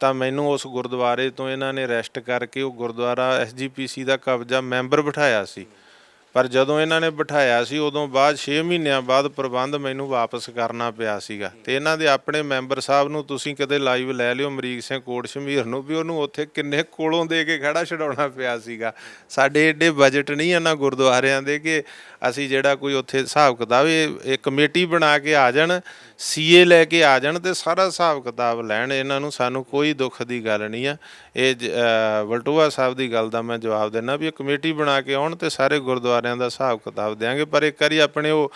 S2: ਤਾਂ ਮੈਨੂੰ ਉਸ ਗੁਰਦੁਆਰੇ ਤੋਂ ਇਹਨਾਂ ਨੇ ਅਰੈਸਟ ਕਰਕੇ ਉਹ ਗੁਰਦੁਆਰਾ ਐਸਜੀਪੀਸੀ ਦਾ ਕਬਜ਼ਾ ਮੈਂਬਰ ਬਿਠਾਇਆ ਸੀ। ਪਰ ਜਦੋਂ ਇਹਨਾਂ ਨੇ ਬਿਠਾਇਆ ਸੀ, ਉਦੋਂ ਬਾਅਦ 6 ਮਹੀਨਿਆਂ ਬਾਅਦ ਪ੍ਰਬੰਧ ਮੈਨੂੰ ਵਾਪਸ ਕਰਨਾ ਪਿਆ ਸੀਗਾ। ਤੇ ਇਹਨਾਂ ਦੇ ਆਪਣੇ ਮੈਂਬਰ ਸਾਹਿਬ ਨੂੰ ਤੁਸੀਂ ਕਦੇ ਲਾਈਵ ਲੈ ਲਿਓ, ਅਮਰੀਕ ਸਿੰਘ ਕੋਟ ਸ਼ਮੀਰ ਨੂੰ, ਵੀ ਉਹਨੂੰ ਉੱਥੇ ਕਿੰਨੇ ਕੋਲੋਂ ਦੇ ਕੇ ਖੜਾ ਛਡਾਉਣਾ ਪਿਆ ਸੀਗਾ। ਸਾਡੇ ਏਡੇ ਬਜਟ ਨਹੀਂ ਇਹਨਾਂ ਗੁਰਦੁਆਰਿਆਂ ਦੇ ਕਿ ਅਸੀਂ ਜਿਹੜਾ ਕੋਈ ਉੱਥੇ ਹਿਸਾਬ ਕਿਤਾਬ, ਇਹ ਕਮੇਟੀ ਬਣਾ ਕੇ ਆ ਜਾਣ, ਸੀਏ ਲੈ ਕੇ ਆ ਜਾਣ ਤੇ ਸਾਰਾ ਹਿਸਾਬ ਕਿਤਾਬ ਲੈਣ ਇਹਨਾਂ ਨੂੰ। ਸਾਨੂੰ ਕੋਈ ਦੁੱਖ ਦੀ ਗੱਲ ਨਹੀਂ ਆ। ਇਹ ਵਲਟੋਹਾ ਸਾਹਿਬ ਦੀ ਗੱਲ ਦਾ ਮੈਂ ਜਵਾਬ ਦਿੰਦਾ ਵੀ ਇਹ ਕਮੇਟੀ ਬਣਾ ਕੇ ਆਉਣ ਤੇ ਸਾਰੇ ਗੁਰਦੁਆਰਿਆਂ ਦਾ ਹਿਸਾਬ ਕਿਤਾਬ ਦਿਆਂਗੇ। ਪਰ ਇੱਕ ਵਾਰੀ ਆਪਣੇ ਉਹ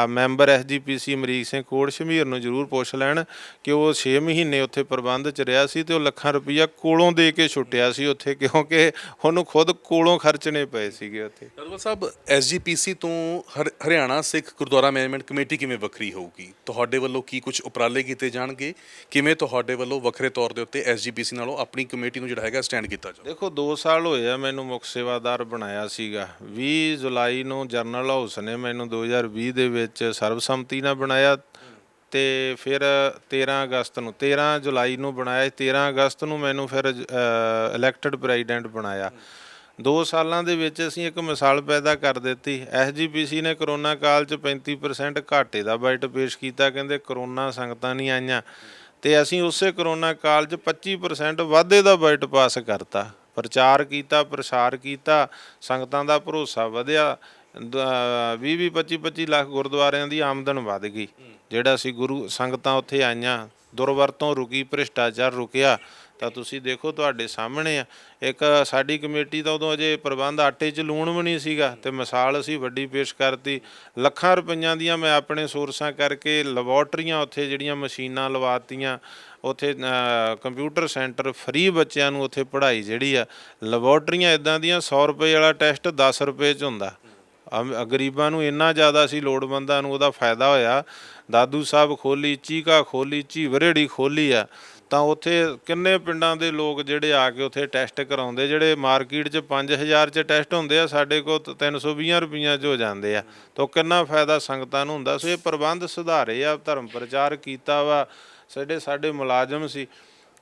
S2: ਮੈਂਬਰ ਐਸਜੀਪੀਸੀ ਅਮਰੀਕ ਸਿੰਘ ਕੋਟ ਸ਼ਮੀਰ ਨੂੰ ਜ਼ਰੂਰ ਪੁੱਛ ਲੈਣ ਕਿ ਉਹ 6 ਮਹੀਨੇ ਉੱਥੇ ਪ੍ਰਬੰਧ 'ਚ ਰਿਹਾ ਸੀ ਤੇ ਉਹ ਲੱਖਾਂ ਰੁਪਈਆ ਕੋਲੋਂ ਦੇ ਕੇ ਛੁੱਟਿਆ ਸੀ ਉੱਥੇ, ਕਿਉਂਕਿ ਉਹਨੂੰ ਖੁਦ ਕੋਲੋਂ ਖਰਚਣੇ ਪਏ ਸੀਗੇ ਉੱਥੇ।
S1: ਦਾਦੂਵਾਲ ਸਾਹਿਬ, ਐਸਜੀਪੀਸੀ ਤੋਂ ਹਰਿਆਣਾ ਸਿੱਖ ਗੁਰਦੁਆਰਾ ਮੈਨੇਜਮੈਂਟ ਕਮੇਟੀ ਕਿਵੇਂ ਵੱਖਰੀ ਹੋਊਗੀ? ਤੁਹਾਡੇ ਵੱਲੋਂ ਕੀ ਕੁਝ ਉਪਰਾਲੇ ਕੀਤੇ ਜਾਣਗੇ? ਕਿਵੇਂ ਤੁਹਾਡੇ ਵੱਲੋਂ ਵੱਖਰੇ ਤੌਰ ਦੇ ਉੱਤੇ ਐਸਜੀਪੀਸੀ ਨਾਲੋਂ ਆਪਣੀ ਕਮੇਟੀ ਨੂੰ ਜਿਹੜਾ ਹੈਗਾ ਸਟੈਂਡ ਕੀਤਾ ਜਾਵੇ?
S2: ਦੇਖੋ, 2 ਸਾਲ ਹੋਏ ਆ ਮੈਨੂੰ ਮੁੱਖ ਸੇਵਾਦਾਰ ਬਣਾਇਆ ਸੀਗਾ। 20 ਜੁਲਾਈ ਨੂੰ ਜਰਨਲ ਹਾਊਸ ਨੇ ਮੈਨੂੰ 2020 ਦੇ ਵਿੱਚ ਸਰਬਸੰਮਤੀ ਨਾਲ ਬਣਾਇਆ, ਤੇ ਫਿਰ 13 ਜੁਲਾਈ ਨੂੰ ਬਣਾਇਆ। 13 ਅਗਸਤ ਨੂੰ ਮੈਨੂੰ ਫਿਰ ਇਲੈਕਟਡ ਪ੍ਰੈਜ਼ੀਡੈਂਟ ਬਣਾਇਆ। 2 ਸਾਲਾਂ ਦੇ ਵਿੱਚ ਅਸੀਂ ਇੱਕ ਮਿਸਾਲ ਪੈਦਾ ਕਰ ਦਿੱਤੀ। ਐਸਜੀਪੀਸੀ ਨੇ ਕਰੋਨਾ ਕਾਲ 'ਚ 35% ਘਾਟੇ ਦਾ ਬਜਟ ਪੇਸ਼ ਕੀਤਾ, ਕਹਿੰਦੇ ਕਰੋਨਾ ਸੰਗਤਾਂ ਨਹੀਂ ਆਈਆਂ, ਤੇ ਅਸੀਂ ਉਸੇ ਕਰੋਨਾ ਕਾਲ 'ਚ 25% ਵਾਧੇ ਦਾ ਬਜਟ ਪਾਸ ਕਰਤਾ। ਪ੍ਰਚਾਰ ਕੀਤਾ, ਪ੍ਰਸਾਰ ਕੀਤਾ, ਸੰਗਤਾਂ ਦਾ ਭਰੋਸਾ ਵਧਿਆ। 20-25 ਲੱਖ ਗੁਰਦੁਆਰਿਆਂ ਦੀ ਆਮਦਨ ਵੱਧ ਗਈ। ਜਿਹੜਾ ਸੀ ਗੁਰੂ ਸੰਗਤਾਂ ਉੱਥੇ ਆਈਆਂ, ਦੁਰਵਰਤੋਂ ਰੁਕੀ, ਭ੍ਰਿਸ਼ਟਾਚਾਰ ਰੁਕਿਆ। ਤਾਂ ਤੁਸੀਂ ਦੇਖੋ, ਤੁਹਾਡੇ ਸਾਹਮਣੇ ਆ। ਇੱਕ ਸਾਡੀ ਕਮੇਟੀ ਤਾਂ ਉਦੋਂ ਅਜੇ ਪ੍ਰਬੰਧ ਆਟੇ 'ਚ ਲੂਣ ਵੀ ਨਹੀਂ ਸੀਗਾ, ਤੇ ਮਿਸਾਲ ਅਸੀਂ ਵੱਡੀ ਪੇਸ਼ ਕਰਤੀ। ਲੱਖਾਂ ਰੁਪਈਆਂ ਦੀਆਂ ਮੈਂ ਆਪਣੇ ਸੋਰਸਾਂ ਕਰਕੇ ਲੈਬੋਰਟਰੀਆਂ ਉੱਥੇ ਜਿਹੜੀਆਂ ਮਸ਼ੀਨਾਂ ਲਵਾਤੀਆਂ, ਉੱਥੇ ਕੰਪਿਊਟਰ ਸੈਂਟਰ ਫਰੀ ਬੱਚਿਆਂ ਨੂੰ ਉੱਥੇ ਪੜ੍ਹਾਈ ਜਿਹੜੀ ਆ। ਲੈਬੋਰਟਰੀਆਂ ਇੱਦਾਂ ਦੀਆਂ 100 ਰੁਪਏ ਵਾਲਾ ਟੈਸਟ 10 ਰੁਪਏ 'ਚ ਹੁੰਦਾ। ਗਰੀਬਾਂ ਨੂੰ ਇੰਨਾ ਜ਼ਿਆਦਾ ਸੀ, ਲੋੜਵੰਦਾਂ ਨੂੰ ਉਹਦਾ ਫਾਇਦਾ ਹੋਇਆ। ਦਾਦੂ ਸਾਹਿਬ ਖੋਲੀ, ਚੀਕਾ ਖੋਲੀ, ਝੀਵਰੇੜੀ ਖੋਲੀ ਆ, ਤਾਂ ਉੱਥੇ ਕਿੰਨੇ ਪਿੰਡਾਂ ਦੇ ਲੋਕ ਜਿਹੜੇ ਆ ਕੇ ਉੱਥੇ ਟੈਸਟ ਕਰਾਉਂਦੇ, ਜਿਹੜੇ ਮਾਰਕੀਟ 'ਚ 5000 'ਚ ਟੈਸਟ ਹੁੰਦੇ ਆ, ਸਾਡੇ ਕੋਲ 320 ਰੁਪਈਆਂ 'ਚ ਹੋ ਜਾਂਦੇ ਆ। ਤਾਂ ਕਿੰਨਾ ਫਾਇਦਾ ਸੰਗਤਾਂ ਨੂੰ ਹੁੰਦਾ। ਸੋ ਇਹ ਪ੍ਰਬੰਧ ਸੁਧਾਰੇ ਆ, ਧਰਮ ਪ੍ਰਚਾਰ ਕੀਤਾ ਵਾ। ਸਾਡੇ ਮੁਲਾਜ਼ਮ ਸੀ,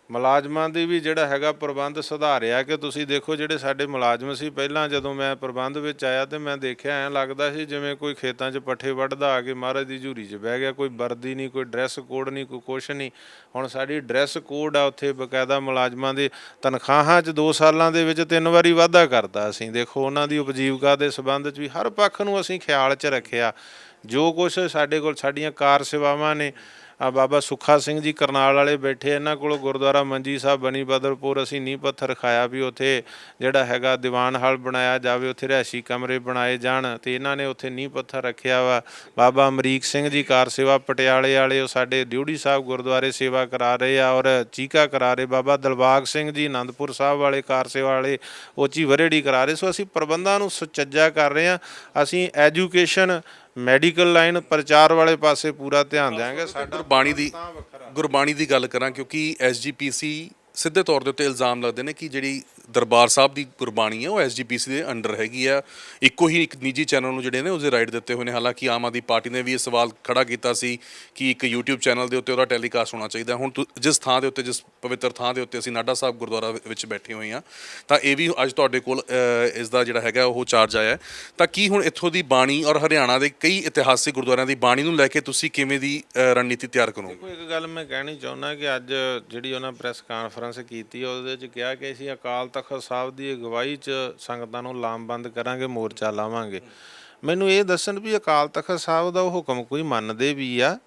S2: ਮੁਲਾਜ਼ਮਾਂ ਦੀ ਵੀ ਜਿਹੜਾ ਹੈਗਾ ਪ੍ਰਬੰਧ ਸੁਧਾਰਿਆ ਕਿ ਤੁਸੀਂ ਦੇਖੋ ਜਿਹੜੇ ਸਾਡੇ ਮੁਲਾਜ਼ਮ ਸੀ, ਪਹਿਲਾਂ ਜਦੋਂ ਮੈਂ ਪ੍ਰਬੰਧ ਵਿੱਚ ਆਇਆ ਤੇ ਮੈਂ ਦੇਖਿਆ ਐਂ ਲੱਗਦਾ ਸੀ ਜਿਵੇਂ ਕੋਈ ਖੇਤਾਂ 'ਚ ਪੱਠੇ ਵੱਢਦਾ ਆ ਕੇ ਮਹਾਰਾਜ ਦੀ ਝੂਰੀ 'ਚ ਬਹਿ ਗਿਆ। ਕੋਈ ਵਰਦੀ ਨਹੀਂ, ਕੋਈ ਡਰੈਸ ਕੋਡ ਨਹੀਂ, ਕੋਈ ਕੁਛ ਨਹੀਂ। ਹੁਣ ਸਾਡੀ ਡਰੈਸ ਕੋਡ ਆ ਉੱਥੇ ਬਕਾਇਦਾ। ਮੁਲਾਜ਼ਮਾਂ ਦੇ ਤਨਖਾਹਾਂ 'ਚ 2 ਸਾਲਾਂ ਦੇ ਵਿੱਚ 3 ਵਾਰੀ ਵਾਧਾ ਕਰਤਾ ਅਸੀਂ। ਦੇਖੋ ਉਹਨਾਂ ਦੀ ਉਪਜੀਵਕਾ ਦੇ ਸੰਬੰਧ 'ਚ ਵੀ ਹਰ ਪੱਖ ਨੂੰ ਅਸੀਂ ਖਿਆਲ 'ਚ ਰੱਖਿਆ। ਜੋ ਕੁਛ ਸਾਡੇ ਕੋਲ ਸਾਡੀਆਂ ਕਾਰ ਸੇਵਾਵਾਂ ਨੇ, ਬਾਬਾ ਸੁੱਖਾ ਸਿੰਘ ਜੀ ਕਰਨਾਲ ਵਾਲੇ ਬੈਠੇ, ਇਹਨਾਂ ਕੋਲੋਂ ਗੁਰਦੁਆਰਾ ਮੰਜੀ ਸਾਹਿਬ ਬਣੀ ਬਦਰਪੁਰ ਅਸੀਂ ਨੀਂਹ ਪੱਥਰ ਰਖਾਇਆ ਵੀ ਉੱਥੇ ਜਿਹੜਾ ਹੈਗਾ ਦੀਵਾਨ ਹਾਲ ਬਣਾਇਆ ਜਾਵੇ, ਉੱਥੇ ਰਿਹਾਇਸ਼ੀ ਕਮਰੇ ਬਣਾਏ ਜਾਣ, ਤੇ ਇਹਨਾਂ ਨੇ ਉੱਥੇ ਨੀਂਹ ਪੱਥਰ ਰੱਖਿਆ ਵਾ। ਬਾਬਾ ਅਮਰੀਕ ਸਿੰਘ ਜੀ ਕਾਰ ਸੇਵਾ ਪਟਿਆਲੇ ਵਾਲੇ, ਉਹ ਸਾਡੇ ਡਿਊਟੀ ਸਾਹਿਬ ਗੁਰਦੁਆਰੇ ਸੇਵਾ ਕਰਾ ਰਹੇ ਆ ਔਰ ਚੀਕਾ ਕਰਾ ਰਹੇ। ਬਾਬਾ ਦਿਲਬਾਗ ਸਿੰਘ ਜੀ ਅਨੰਦਪੁਰ ਸਾਹਿਬ ਵਾਲੇ ਕਾਰ ਸੇਵਾ ਵਾਲੇ, ਉਹ 'ਚ ਹੀ ਵਰੇੜੀ ਕਰਾ ਰਹੇ। ਸੋ ਅਸੀਂ ਪ੍ਰਬੰਧਾਂ ਨੂੰ ਸੁਚੱਜਾ ਕਰ ਰਹੇ ਹਾਂ। ਅਸੀਂ ਐਜੂਕੇਸ਼ਨ, ਮੈਡੀਕਲ ਲਾਈਨ, ਪ੍ਰਚਾਰ ਵਾਲੇ ਪਾਸੇ ਪੂਰਾ ਧਿਆਨ ਦਿਆਂਗੇ। ਸਾਡਾ
S1: ਗੁਰਬਾਣੀ ਦੀ ਗੱਲ ਕਰਾਂ, ਕਿਉਂਕਿ ਐਸਜੀਪੀਸੀ ਸਿੱਧੇ ਤੌਰ ਦੇ ਉੱਤੇ ਇਲਜ਼ਾਮ ਲੱਗਦੇ ਨੇ ਕਿ ਜਿਹੜੀ ਦਰਬਾਰ ਸਾਹਿਬ ਦੀ ਗੁਰਬਾਣੀ ਹੈ ਉਹ ਐਸਜੀਪੀਸੀ ਦੇ ਅੰਡਰ ਹੈਗੀ ਆ। ਇੱਕੋ ਹੀ ਇੱਕ ਨਿੱਜੀ ਚੈਨਲ ਨੂੰ ਜਿਹੜੇ ਨੇ ਉਸਦੇ ਰਾਈਟ ਦਿੱਤੇ ਹੋਏ ਨੇ। ਹਾਲਾਂਕਿ ਆਮ ਆਦਮੀ ਪਾਰਟੀ ਨੇ ਵੀ ਇਹ ਸਵਾਲ ਖੜਾ ਕੀਤਾ ਸੀ ਕਿ ਇੱਕ YouTube ਚੈਨਲ ਦੇ ਉੱਤੇ ਉਹਦਾ ਟੈਲੀਕਾਸਟ ਹੋਣਾ ਚਾਹੀਦਾ। ਹੁਣ ਜਿਸ ਥਾਂ ਦੇ ਉੱਤੇ, ਜਿਸ ਪਵਿੱਤਰ ਥਾਂ ਦੇ ਉੱਤੇ ਅਸੀਂ ਨਾਢਾ ਸਾਹਿਬ ਗੁਰਦੁਆਰਾ ਵਿੱਚ ਬੈਠੇ ਹੋਏ ਹਾਂ, ਤਾਂ ਇਹ ਵੀ ਅੱਜ ਤੁਹਾਡੇ ਕੋਲ ਇਸ ਦਾ ਜਿਹੜਾ ਹੈਗਾ ਉਹ ਚਾਰਜ ਆਇਆ। ਤਾਂ ਕੀ ਹੁਣ ਇੱਥੋਂ ਦੀ ਬਾਣੀ ਔਰ ਹਰਿਆਣਾ ਦੇ ਕਈ ਇਤਿਹਾਸਿਕ ਗੁਰਦੁਆਰਿਆਂ ਦੀ ਬਾਣੀ ਨੂੰ ਲੈ ਕੇ ਤੁਸੀਂ ਕਿਵੇਂ ਦੀ ਰਣਨੀਤੀ ਤਿਆਰ ਕਰੋਗੇ?
S2: ਇੱਕ ਗੱਲ ਮੈਂ ਕਹਿਣੀ ਚਾਹੁੰਦਾ ਕਿ ਅੱਜ ਜਿਹੜੀ ਉਹਨਾਂ ਪ੍ਰੈਸ ਕਾਨਫਰੰਸ ਕੀਤੀ, ਉਹਦੇ 'ਚ ਕਿਹਾ ਕਿ ਅਸੀਂ ਅਕਾਲ ਤਖਤ ਸਾਹਿਬ ਦੀ ਅਗਵਾਈ 'ਚ ਸੰਗਤਾਂ ਨੂੰ ਲਾਮਬੰਦ ਕਰਾਂਗੇ, ਮੋਰਚਾ ਲਾਵਾਂਗੇ। ਮੈਨੂੰ ਇਹ ਦੱਸਣ ਵੀ ਅਕਾਲ ਤਖਤ ਸਾਹਿਬ ਦਾ ਉਹ ਹੁਕਮ ਕੋਈ ਮੰਨਦੇ ਵੀ ਆ?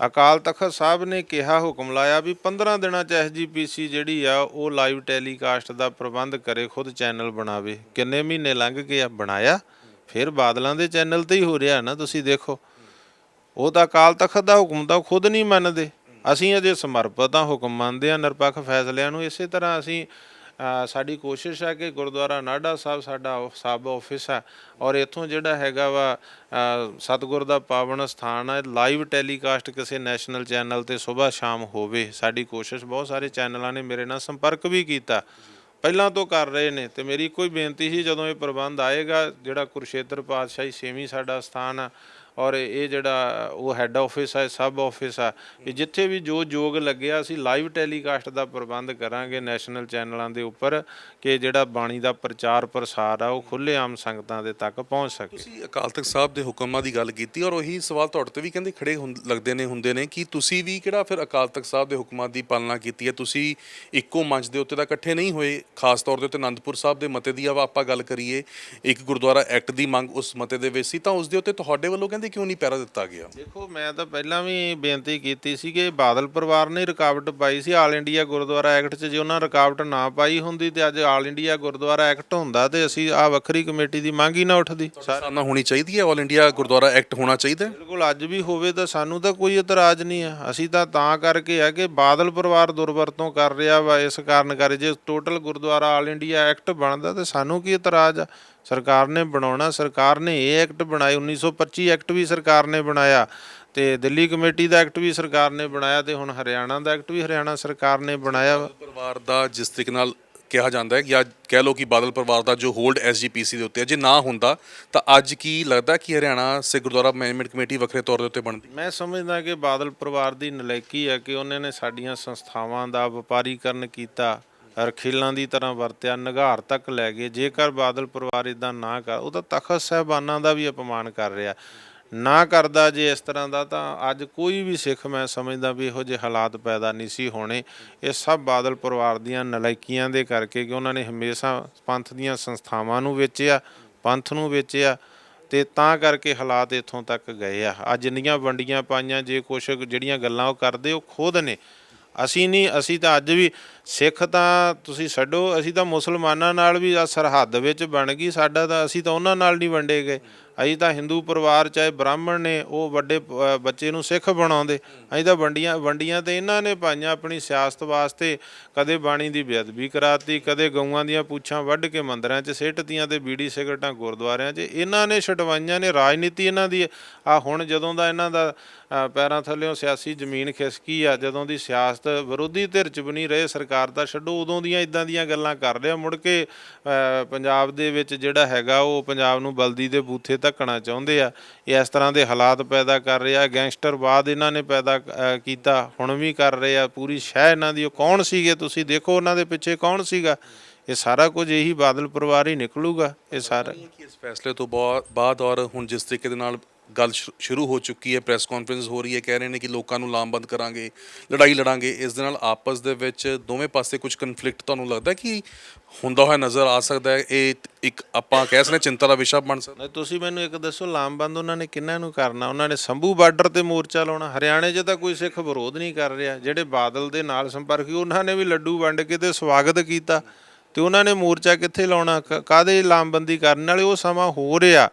S2: ਅਕਾਲ ਤਖਤ ਸਾਹਿਬ ਨੇ ਕਿਹਾ, ਹੁਕਮ ਲਾਇਆ ਵੀ 15 ਦਿਨਾਂ 'ਚ ਐਸਜੀਪੀਸੀ ਜਿਹੜੀ ਆ ਉਹ ਲਾਈਵ ਟੈਲੀਕਾਸਟ ਦਾ ਪ੍ਰਬੰਧ ਕਰੇ, ਖੁਦ ਚੈਨਲ ਬਣਾਵੇ। ਕਿੰਨੇ ਮਹੀਨੇ ਲੰਘ ਗਏ ਆ, ਬਣਾਇਆ? ਫਿਰ ਬਾਦਲਾਂ ਦੇ ਚੈਨਲ 'ਤੇ ਹੀ ਹੋ ਰਿਹਾ ਨਾ, ਤੁਸੀਂ ਦੇਖੋ। ਉਹ ਤਾਂ ਅਕਾਲ ਤਖਤ ਦਾ ਹੁਕਮ ਤਾਂ ਖੁਦ ਨਹੀਂ ਮੰਨਦੇ। ਅਸੀਂ ਅਜੇ ਸਮਰਪਿਤ ਹਾਂ, ਹੁਕਮ ਮੰਨਦੇ ਹਾਂ ਨਿਰਪੱਖ ਫੈਸਲਿਆਂ ਨੂੰ। ਇਸੇ ਤਰ੍ਹਾਂ ਅਸੀਂ ਸਾਡੀ ਕੋਸ਼ਿਸ਼ ਹੈ ਕਿ ਗੁਰਦੁਆਰਾ ਨਾਢਾ ਸਾਹਿਬ ਸਾਡਾ ਸਬ ਆਫਿਸ ਹੈ ਔਰ ਇੱਥੋਂ ਜਿਹੜਾ ਹੈਗਾ ਵਾ ਸਤਿਗੁਰ ਦਾ ਪਾਵਨ ਸਥਾਨ ਹੈ, ਲਾਈਵ ਟੈਲੀਕਾਸਟ ਕਿਸੇ ਨੈਸ਼ਨਲ ਚੈਨਲ 'ਤੇ ਸੁਬਾਹ ਸ਼ਾਮ ਹੋਵੇ। ਸਾਡੀ ਕੋਸ਼ਿਸ਼, ਬਹੁਤ ਸਾਰੇ ਚੈਨਲਾਂ ਨੇ ਮੇਰੇ ਨਾਲ ਸੰਪਰਕ ਵੀ ਕੀਤਾ, ਪਹਿਲਾਂ ਤੋਂ ਕਰ ਰਹੇ ਨੇ। ਤੇ ਮੇਰੀ ਇੱਕੋ ਹੀ ਬੇਨਤੀ ਸੀ, ਜਦੋਂ ਇਹ ਪ੍ਰਬੰਧ ਆਏਗਾ, ਜਿਹੜਾ ਕੁਰੂਕਸ਼ੇਤਰ ਪਾਤਸ਼ਾਹੀ 6ਵੀਂ ਸਾਡਾ ਸਥਾਨ ਆ ਔਰ ਇਹ ਜਿਹੜਾ ਉਹ ਹੈੱਡ ਆਫਿਸ ਹੈ, ਸਬ ਆਫਿਸ ਆ, ਕਿ ਜਿੱਥੇ ਵੀ ਜੋ ਯੋਗ ਲੱਗਿਆ ਅਸੀਂ ਲਾਈਵ ਟੈਲੀਕਾਸਟ ਦਾ ਪ੍ਰਬੰਧ ਕਰਾਂਗੇ ਨੈਸ਼ਨਲ ਚੈਨਲਾਂ ਦੇ ਉੱਪਰ, ਕਿ ਜਿਹੜਾ ਬਾਣੀ ਦਾ ਪ੍ਰਚਾਰ ਪ੍ਰਸਾਰ ਆ ਉਹ ਖੁੱਲ੍ਹੇਆਮ ਸੰਗਤਾਂ ਦੇ ਤੱਕ ਪਹੁੰਚ ਸਕੇ।
S1: ਤੁਸੀਂ ਅਕਾਲ ਤਖਤ ਸਾਹਿਬ ਦੇ ਹੁਕਮਾਂ ਦੀ ਗੱਲ ਕੀਤੀ ਔਰ ਉਹੀ ਸਵਾਲ ਤੁਹਾਡੇ ਤੇ ਵੀ ਕਹਿੰਦੇ ਖੜੇ ਹੁੰਦੇ ਨੇ ਕਿ ਤੁਸੀਂ ਵੀ ਕਿਹੜਾ ਫਿਰ ਅਕਾਲ ਤਖਤ ਸਾਹਿਬ ਦੇ ਹੁਕਮਾਂ ਦੀ ਪਾਲਣਾ ਕੀਤੀ ਹੈ? ਤੁਸੀਂ ਇੱਕੋ ਮੰਚ ਦੇ ਉੱਤੇ ਤਾਂ ਇਕੱਠੇ ਨਹੀਂ ਹੋਏ। ਖਾਸ ਤੌਰ ਦੇ ਉੱਤੇ ਅਨੰਦਪੁਰ ਸਾਹਿਬ ਦੇ ਮਤੇ ਦੀ ਆਪਾਂ ਗੱਲ ਕਰੀਏ, ਇੱਕ ਗੁਰਦੁਆਰਾ ਐਕਟ ਦੀ ਮੰਗ ਉਸ ਮਤੇ ਦੇ ਵਿੱਚ ਸੀ, ਤਾਂ ਉਸ ਦੇ ਉੱਤੇ ਤੁਹਾਡੇ ਵੱਲੋਂ ਕਹਿੰਦੇ ਕਿਉਂ ਨਹੀਂ ਪਹਿਰਾ ਦਿੱਤਾ ਗਿਆ?
S2: ਦੇਖੋ, ਮੈਂ ਤਾਂ ਪਹਿਲਾਂ ਵੀ ਬੇਨਤੀ ਕੀਤੀ ਸੀ ਕਿ ਬਾਦਲ ਪਰਿਵਾਰ ਨੇ ਰੁਕਾਵਟ ਪਾਈ ਸੀ ਆਲ ਇੰਡੀਆ ਗੁਰਦੁਆਰਾ ਐਕਟ 'ਚ। ਜੇ ਉਹਨਾਂ ਰੁਕਾਵਟ ਨਾ ਪਾਈ ਹੁੰਦੀ ਤੇ ਅੱਜ ਆਲ ਇੰਡੀਆ ਗੁਰਦੁਆਰਾ ਐਕਟ ਹੁੰਦਾ ਤੇ ਅਸੀਂ ਵੱਖਰੀ ਕਮੇਟੀ ਦੀ ਮੰਗ ਹੀ ਨਾ ਉੱਠਦੀ।
S1: ਸਾਨਾ ਹੋਣੀ ਚਾਹੀਦੀ ਹੈ, ਆਲ ਇੰਡੀਆ ਗੁਰਦੁਆਰਾ ਐਕਟ ਹੋਣਾ ਚਾਹੀਦਾ।
S2: ਬਿਲਕੁਲ, ਅੱਜ ਵੀ ਹੋਵੇ ਤਾਂ ਸਾਨੂੰ ਤਾਂ ਕੋਈ ਇਤਰਾਜ਼ ਨਹੀਂ ਹੈ। ਅਸੀਂ ਤਾਂ ਕਰਕੇ ਆ ਕਿ ਬਾਦਲ ਪਰਿਵਾਰ ਦੁਰਵਰਤੋਂ ਕਰ ਰਿਹਾ ਵਾ, ਇਸ ਕਾਰਨ ਕਰ। ਜੇ total Gurdwara all India act ਬਣਦਾ ਤੇ ਸਾਨੂੰ ਕੀ ਇਤਰਾਜ਼ ਆ? ਸਰਕਾਰ ਨੇ ਬਣਾਉਣਾ, ਸਰਕਾਰ ਨੇ ਇਹ ਐਕਟ ਬਣਾਏ। 1925 ਐਕਟ ਵੀ ਸਰਕਾਰ ਨੇ ਬਣਾਇਆ ਤੇ ਦਿੱਲੀ ਕਮੇਟੀ ਦਾ ਐਕਟ ਵੀ ਸਰਕਾਰ ਨੇ ਬਣਾਇਆ ਤੇ ਹੁਣ ਹਰਿਆਣਾ ਦਾ ਐਕਟ ਵੀ ਹਰਿਆਣਾ ਸਰਕਾਰ ਨੇ ਬਣਾਇਆ।
S1: ਪਰਿਵਾਰ ਦਾ ਜਿਸ ਤਰੀਕੇ ਨਾਲ ਕਿਹਾ ਜਾਂਦਾ ਹੈ, ਜਾਂ ਕਹਿ ਲਓ ਕਿ ਬਾਦਲ ਪਰਿਵਾਰ ਦਾ ਜੋ ਹੋਲਡ ਐਸਜੀਪੀਸੀ ਦੇ ਉੱਤੇ ਜੇ ਨਾ ਹੁੰਦਾ ਤਾਂ ਅੱਜ ਕੀ ਲੱਗਦਾ ਕਿ ਹਰਿਆਣਾ ਸਿੱਖ ਗੁਰਦੁਆਰਾ ਮੈਨੇਜਮੈਂਟ ਕਮੇਟੀ ਵੱਖਰੇ ਤੌਰ ਦੇ ਉੱਤੇ ਬਣਦੀ? ਮੈਂ
S2: ਸਮਝਦਾ ਕਿ ਬਾਦਲ ਪਰਿਵਾਰ ਦੀ ਨਲਾਇਕੀ ਹੈ ਕਿ ਉਹਨਾਂ ਨੇ ਸਾਡੀਆਂ ਸੰਸਥਾਵਾਂ ਦਾ ਵਪਾਰੀਕਰਨ ਕੀਤਾ, ਰਖੀਲਾਂ ਦੀ ਤਰ੍ਹਾਂ ਵਰਤਿਆ, ਨਿਘਾਰ ਤੱਕ ਲੈ ਗਏ। ਜੇਕਰ ਬਾਦਲ ਪਰਿਵਾਰ ਇੱਦਾਂ ਨਾ ਕਰ, ਉਹ ਤਾਂ ਤਖਤ ਸਾਹਿਬਾਨਾਂ ਦਾ ਵੀ ਅਪਮਾਨ ਕਰ ਰਿਹਾ। ਨਾ ਕਰਦਾ ਜੇ ਇਸ ਤਰ੍ਹਾਂ ਦਾ, ਤਾਂ ਅੱਜ ਕੋਈ ਵੀ ਸਿੱਖ, ਮੈਂ ਸਮਝਦਾ ਵੀ ਇਹੋ ਜਿਹੇ ਹਾਲਾਤ ਪੈਦਾ ਨਹੀਂ ਸੀ ਹੋਣੇ। ਇਹ ਸਭ ਬਾਦਲ ਪਰਿਵਾਰ ਦੀਆਂ ਨਲਾਇਕੀਆਂ ਦੇ ਕਰਕੇ, ਕਿ ਉਹਨਾਂ ਨੇ ਹਮੇਸ਼ਾ ਪੰਥ ਦੀਆਂ ਸੰਸਥਾਵਾਂ ਨੂੰ ਵੇਚਿਆ, ਪੰਥ ਨੂੰ ਵੇਚਿਆ, ਤੇ ਤਾਂ ਕਰਕੇ ਹਾਲਾਤ ਇੱਥੋਂ ਤੱਕ ਗਏ ਆ। ਅੱਜ ਜਿੰਨੀਆਂ ਵੰਡੀਆਂ ਪਾਈਆਂ, ਜੇ ਕੁਛ ਜਿਹੜੀਆਂ ਗੱਲਾਂ ਉਹ ਕਰਦੇ ਉਹ ਖੁਦ ਨੇ, ਅਸੀਂ ਨਹੀਂ। ਅਸੀਂ ਤਾਂ ਅੱਜ ਵੀ ਸਿੱਖ ਤਾਂ ਤੁਸੀਂ ਛੱਡੋ, ਅਸੀਂ ਤਾਂ ਮੁਸਲਮਾਨਾਂ ਨਾਲ ਵੀ ਆ ਸਰਹੱਦ ਵਿੱਚ ਬਣ ਗਈ ਸਾਡਾ, ਤਾਂ ਅਸੀਂ ਤਾਂ ਉਹਨਾਂ ਨਾਲ ਨਹੀਂ ਵੰਡੇ ਗਏ। ਅਸੀਂ ਤਾਂ ਹਿੰਦੂ ਪਰਿਵਾਰ ਚਾਹੇ ਬ੍ਰਾਹਮਣ ਨੇ ਉਹ ਵੱਡੇ ਬੱਚੇ ਨੂੰ ਸਿੱਖ ਬਣਾਉਂਦੇ, ਅਸੀਂ ਤਾਂ ਵੰਡੀਆਂ ਤੇ ਇਹਨਾਂ ਨੇ ਪਾਈਆਂ ਆਪਣੀ ਸਿਆਸਤ ਵਾਸਤੇ। ਕਦੇ ਬਾਣੀ ਦੀ ਬੇਅਦਬੀ ਕਰਾਤੀ, ਕਦੇ ਗਊਆਂ ਦੀਆਂ ਪੂਛਾਂ ਵੱਢ ਕੇ ਮੰਦਰਾਂ 'ਚ ਸਿੱਟਤੀਆਂ ਤੇ ਬੀੜੀ ਸਿਗਰਟਾਂ ਗੁਰਦੁਆਰਿਆਂ 'ਚ ਇਹਨਾਂ ਨੇ ਛਡਵਾਈਆਂ ਨੇ। ਰਾਜਨੀਤੀ ਇਹਨਾਂ ਦੀ ਆ ਹੁਣ ਜਦੋਂ ਦਾ ਇਹਨਾਂ ਦਾ ਪੈਰਾਂ ਥੱਲੇੋਂ ਸਿਆਸੀ ਜ਼ਮੀਨ ਖਿਸਕੀ ਆ, ਜਦੋਂ ਦੀ ਸਿਆਸਤ ਵਿਰੋਧੀ ਧਿਰ 'ਚ ਬਣੀ ਰਹੇ, ਸਰਕਾਰ ਤਾਂ ਛੱਡੋ, ਉਦੋਂ ਦੀਆਂ ਇਦਾਂ ਦੀਆਂ ਗੱਲਾਂ ਕਰ ਰਿਹਾ। ਮੁੜ ਕੇ ਪੰਜਾਬ ਦੇ ਵਿੱਚ ਜਿਹੜਾ ਹੈਗਾ ਉਹ ਪੰਜਾਬ ਨੂੰ ਬਲਦੀ ਦੇ ਬੂਥੇ ਧੱਕਣਾ ਚਾਹੁੰਦੇ ਆ। ਇਹ ਇਸ ਤਰ੍ਹਾਂ ਦੇ ਹਾਲਾਤ ਪੈਦਾ ਕਰ ਰਹੇ ਆ। ਗੈਂਗਸਟਰਵਾਦ ਇਹਨਾਂ ਨੇ ਪੈਦਾ ਕੀਤਾ, ਹੁਣ ਵੀ ਕਰ ਰਹੇ ਆ। ਪੂਰੀ ਸ਼ਹਿ ਇਹਨਾਂ ਦੀ। ਉਹ ਕੌਣ ਸੀਗੇ ਤੁਸੀਂ ਦੇਖੋ, ਉਹਨਾਂ ਦੇ ਪਿੱਛੇ ਕੌਣ ਸੀਗਾ। ਇਹ ਸਾਰਾ ਕੁਝ ਇਹੀ ਬਾਦਲ ਪਰਿਵਾਰ ਹੀ ਨਿਕਲੂਗਾ। ਇਹ ਸਾਰਾ
S1: ਇਸ ਫੈਸਲੇ ਤੋਂ ਬਾਅਦ ਔਰ ਹੁਣ ਜਿਸ ਤਰੀਕੇ ਦੇ ਨਾਲ ਗੱਲ ਸ਼ੁਰੂ ਹੋ ਚੁੱਕੀ ਹੈ, ਪ੍ਰੈਸ ਕਾਨਫਰੰਸ ਹੋ ਰਹੀ ਹੈ, ਕਹਿ ਰਹੇ ਨੇ ਕਿ ਲੋਕਾਂ ਨੂੰ ਲਾਮਬੰਦ ਕਰਾਂਗੇ, ਲੜਾਈ ਲੜਾਂਗੇ, ਇਸ ਦੇ ਨਾਲ ਆਪਸ ਦੇ ਵਿੱਚ ਦੋਵੇਂ ਪਾਸੇ ਕੁਝ ਕਨਫਲਿਕਟ ਤੁਹਾਨੂੰ ਲੱਗਦਾ ਕਿ ਹੁੰਦਾ ਹੋਇਆ ਨਜ਼ਰ ਆ ਸਕਦਾ ਹੈ? ਇਹ ਇੱਕ ਆਪਾਂ ਕਹਿ ਸਕਦੇ ਚਿੰਤਾ ਦਾ ਵਿਸ਼ਾ ਬਣ ਸਕਦਾ।
S2: ਤੁਸੀਂ ਮੈਨੂੰ ਇੱਕ ਦੱਸੋ, ਲਾਮਬੰਦ ਉਹਨਾਂ ਨੇ ਕਿਹਨਾਂ ਨੂੰ ਕਰਨਾ? ਉਹਨਾਂ ਨੇ ਸੰਭੂ ਬਾਰਡਰ ਤੇ ਮੋਰਚਾ ਲਾਉਣਾ। ਹਰਿਆਣੇ 'ਚ ਤਾਂ ਕੋਈ ਸਿੱਖ ਵਿਰੋਧ ਨਹੀਂ ਕਰ ਰਿਹਾ। ਜਿਹੜੇ ਬਾਦਲ ਦੇ ਨਾਲ ਸੰਪਰਕੀ ਉਹਨਾਂ ਨੇ ਵੀ ਲੱਡੂ ਵੰਡ ਕੇ ਤੇ ਸਵਾਗਤ ਕੀਤਾ, ਤੇ ਉਹਨਾਂ ਨੇ ਮੋਰਚਾ ਕਿੱਥੇ ਲਾਉਣਾ? ਕਾਹਦੇ ਲਾਮਬੰਦੀ ਕਰਨ ਵਾਲੇ? ਉਹ ਸਮਾਂ ਹੋ ਰਿਹਾ।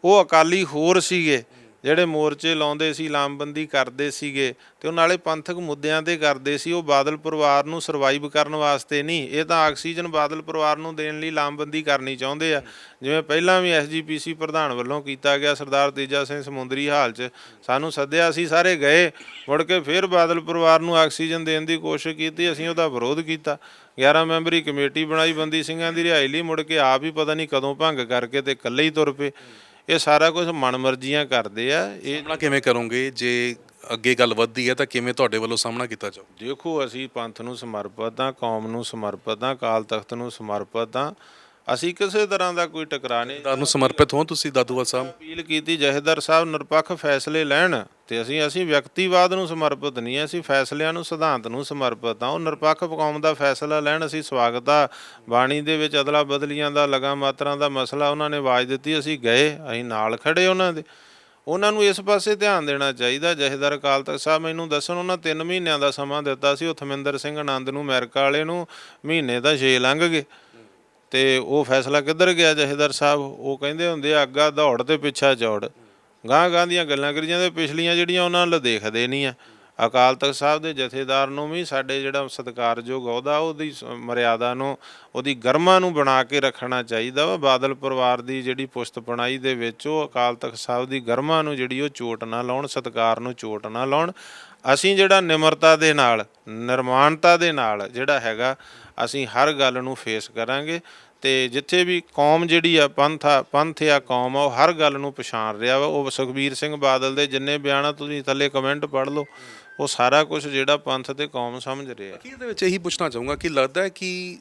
S2: ਉਹ ਅਕਾਲੀ ਹੋਰ ਸੀਗੇ ਜਿਹੜੇ ਮੋਰਚੇ ਲਾਉਂਦੇ ਸੀ, ਲਾਮਬੰਦੀ ਕਰਦੇ ਸੀਗੇ, ਤੇ ਉਹ ਨਾਲੇ ਪੰਥਕ ਮੁੱਦਿਆਂ 'ਤੇ ਕਰਦੇ ਸੀ। ਉਹ ਬਾਦਲ ਪਰਿਵਾਰ ਨੂੰ ਸਰਵਾਈਵ ਕਰਨ ਵਾਸਤੇ ਨਹੀਂ, ਇਹ ਤਾਂ ਆਕਸੀਜਨ ਬਾਦਲ ਪਰਿਵਾਰ ਨੂੰ ਦੇਣ ਲਈ ਲਾਮਬੰਦੀ ਕਰਨੀ ਚਾਹੁੰਦੇ ਆ। ਜਿਵੇਂ ਪਹਿਲਾਂ ਵੀ SGPC ਪ੍ਰਧਾਨ ਵੱਲੋਂ ਕੀਤਾ ਗਿਆ, ਸਰਦਾਰ ਤੇਜਾ ਸਿੰਘ ਸਮੁੰਦਰੀ ਹਾਲ 'ਚ ਸਾਨੂੰ ਸੱਦਿਆ, ਅਸੀਂ ਸਾਰੇ ਗਏ। ਮੁੜ ਕੇ ਫਿਰ ਬਾਦਲ ਪਰਿਵਾਰ ਨੂੰ ਆਕਸੀਜਨ ਦੇਣ ਦੀ ਕੋਸ਼ਿਸ਼ ਕੀਤੀ, ਅਸੀਂ ਉਹਦਾ ਵਿਰੋਧ ਕੀਤਾ। 11 ਮੈਂਬਰੀ ਕਮੇਟੀ ਬਣਾਈ ਬੰਦੀ ਸਿੰਘਾਂ ਦੀ ਰਿਹਾਈ ਲਈ, ਮੁੜ ਕੇ ਆਪ ਹੀ ਪਤਾ ਨਹੀਂ ਕਦੋਂ ਭੰਗ ਕਰਕੇ ਤੇ ਇਕੱਲੇ ਹੀ ਤੁਰ ਪਏ। ਇਹ ਸਾਰਾ ਕੁਝ ਮਨਮਰਜ਼ੀਆਂ ਕਰਦੇ ਆ। ਇਹ
S1: ਸਾਹਮਣਾ ਕਿਵੇਂ ਕਰੋਗੇ ਜੇ ਅੱਗੇ ਗੱਲ ਵੱਧਦੀ ਹੈ ਤਾਂ ਕਿਵੇਂ ਤੁਹਾਡੇ ਵੱਲੋਂ ਸਾਹਮਣਾ ਕੀਤਾ ਜਾਊ?
S2: ਦੇਖੋ, ਅਸੀਂ ਪੰਥ ਨੂੰ ਸਮਰਪਿਤ ਹਾਂ, ਕੌਮ ਨੂੰ ਸਮਰਪਿਤ ਹਾਂ, ਅਕਾਲ ਤਖਤ ਨੂੰ ਸਮਰਪਿਤ ਹਾਂ। ਅਸੀਂ ਕਿਸੇ ਤਰ੍ਹਾਂ ਦਾ ਕੋਈ ਟਕਰਾਅ ਨਹੀਂ।
S1: ਤੁਹਾਨੂੰ ਸਮਰਪਿਤ ਹੋ ਤੁਸੀਂ ਦਾਦੂਵਾਲ ਸਾਹਿਬ?
S2: ਅਪੀਲ ਕੀਤੀ ਜਥੇਦਾਰ ਸਾਹਿਬ ਨਿਰਪੱਖ ਫੈਸਲੇ ਲੈਣ, ਤੇ ਅਸੀਂ ਵਿਅਕਤੀਵਾਦ ਨੂੰ ਸਮਰਪਿਤ ਨਹੀਂ, ਅਸੀਂ ਫੈਸਲਿਆਂ ਨੂੰ, ਸਿਧਾਂਤ ਨੂੰ ਸਮਰਪਿਤ ਹਾਂ। ਉਹ ਨਿਰਪੱਖ ਕੌਮ ਦਾ ਫੈਸਲਾ ਲੈਣ, ਅਸੀਂ ਸਵਾਗਤ ਆ। ਬਾਣੀ ਦੇ ਵਿੱਚ ਅਦਲਾ ਬਦਲੀਆਂ ਦਾ, ਲਗਾ ਮਾਤਰਾਂ ਦਾ ਮਸਲਾ ਉਹਨਾਂ ਨੇ ਆਵਾਜ਼ ਦਿੱਤੀ, ਅਸੀਂ ਗਏ, ਅਸੀਂ ਨਾਲ ਖੜੇ ਉਹਨਾਂ ਦੇ। ਉਹਨਾਂ ਨੂੰ ਇਸ ਪਾਸੇ ਧਿਆਨ ਦੇਣਾ ਚਾਹੀਦਾ। ਜਥੇਦਾਰ ਅਕਾਲ ਤਖਤ ਸਾਹਿਬ ਮੈਨੂੰ ਦੱਸਣ, ਉਹਨਾਂ 3 ਮਹੀਨਿਆਂ ਦਾ ਸਮਾਂ ਦਿੱਤਾ ਸੀ। ਉਹ ਥਮਿੰਦਰ ਸਿੰਘ ਆਨੰਦ ਨੂੰ, ਅਮਰੀਕਾ ਵਾਲੇ ਨੂੰ, ਮਹੀਨੇ ਤਾਂ 6 ਲੰਘ ਗਏ, ਤੇ ਉਹ ਫੈਸਲਾ ਕਿੱਧਰ ਗਿਆ ਜਥੇਦਾਰ ਸਾਹਿਬ? ਉਹ ਕਹਿੰਦੇ ਹੁੰਦੇ ਆ, ਅੱਗਾ ਦੌੜ ਤੇ ਪਿੱਛਾ ਚੌੜ। ਗਾਂਹ ਦੀਆਂ ਗੱਲਾਂ ਕਰੀ ਜਾਂਦੇ, ਪਿਛਲੀਆਂ ਜਿਹੜੀਆਂ ਉਹਨਾਂ ਵੱਲ ਦੇਖਦੇ ਨਹੀਂ ਆ। ਅਕਾਲ ਤਖਤ ਸਾਹਿਬ ਦੇ ਜਥੇਦਾਰ ਨੂੰ ਵੀ ਸਾਡੇ ਜਿਹੜਾ ਸਤਿਕਾਰਯੋਗ ਅਹੁਦਾ, ਉਹਦੀ ਮਰਿਆਦਾ ਨੂੰ, ਉਹਦੀ ਗਰਮਾ ਨੂੰ ਬਣਾ ਕੇ ਰੱਖਣਾ ਚਾਹੀਦਾ ਵਾ। ਬਾਦਲ ਪਰਿਵਾਰ ਦੀ ਜਿਹੜੀ ਪੁਸ਼ਤ ਪੁਣਾਈ ਦੇ ਵਿੱਚ ਉਹ ਅਕਾਲ ਤਖਤ ਸਾਹਿਬ ਦੀ ਗਰਮਾ ਨੂੰ ਜਿਹੜੀ ਉਹ ਚੋਟ ਨਾ ਲਾਉਣ, ਸਤਿਕਾਰ ਨੂੰ ਚੋਟ ਨਾ ਲਾਉਣ। ਅਸੀਂ ਜਿਹੜਾ ਨਿਮਰਤਾ ਦੇ ਨਾਲ, ਨਿਰਮਾਣਤਾ ਦੇ ਨਾਲ ਜਿਹੜਾ ਹੈਗਾ, ਅਸੀਂ ਹਰ ਗੱਲ ਨੂੰ ਫੇਸ ਕਰਾਂਗੇ। ਤੇ ਜਿੱਥੇ ਵੀ ਕੌਮ ਜਿਹੜੀ ਆ, ਪੰਥ ਆ, ਕੌਮ ਆ, ਉਹ ਹਰ ਗੱਲ ਨੂੰ ਪਛਾਣ ਰਿਹਾ ਵਾ। ਉਹ ਸੁਖਬੀਰ ਸਿੰਘ ਬਾਦਲ ਦੇ ਜਿੰਨੇ ਬਿਆਨ ਆ, ਤੁਸੀਂ ਥੱਲੇ ਕਮੈਂਟ ਪੜ੍ਹ ਲਓ, ਉਹ ਸਾਰਾ ਕੁਝ ਜਿਹੜਾ ਪੰਥ ਤੇ ਕੌਮ ਸਮਝ ਰਿਹਾ।
S1: ਅਖੀਰ ਦੇ ਵਿੱਚ ਇਹੀ ਪੁੱਛਣਾ ਚਾਹੂੰਗਾ ਕਿ ਲੱਗਦਾ ਹੈ ਕਿ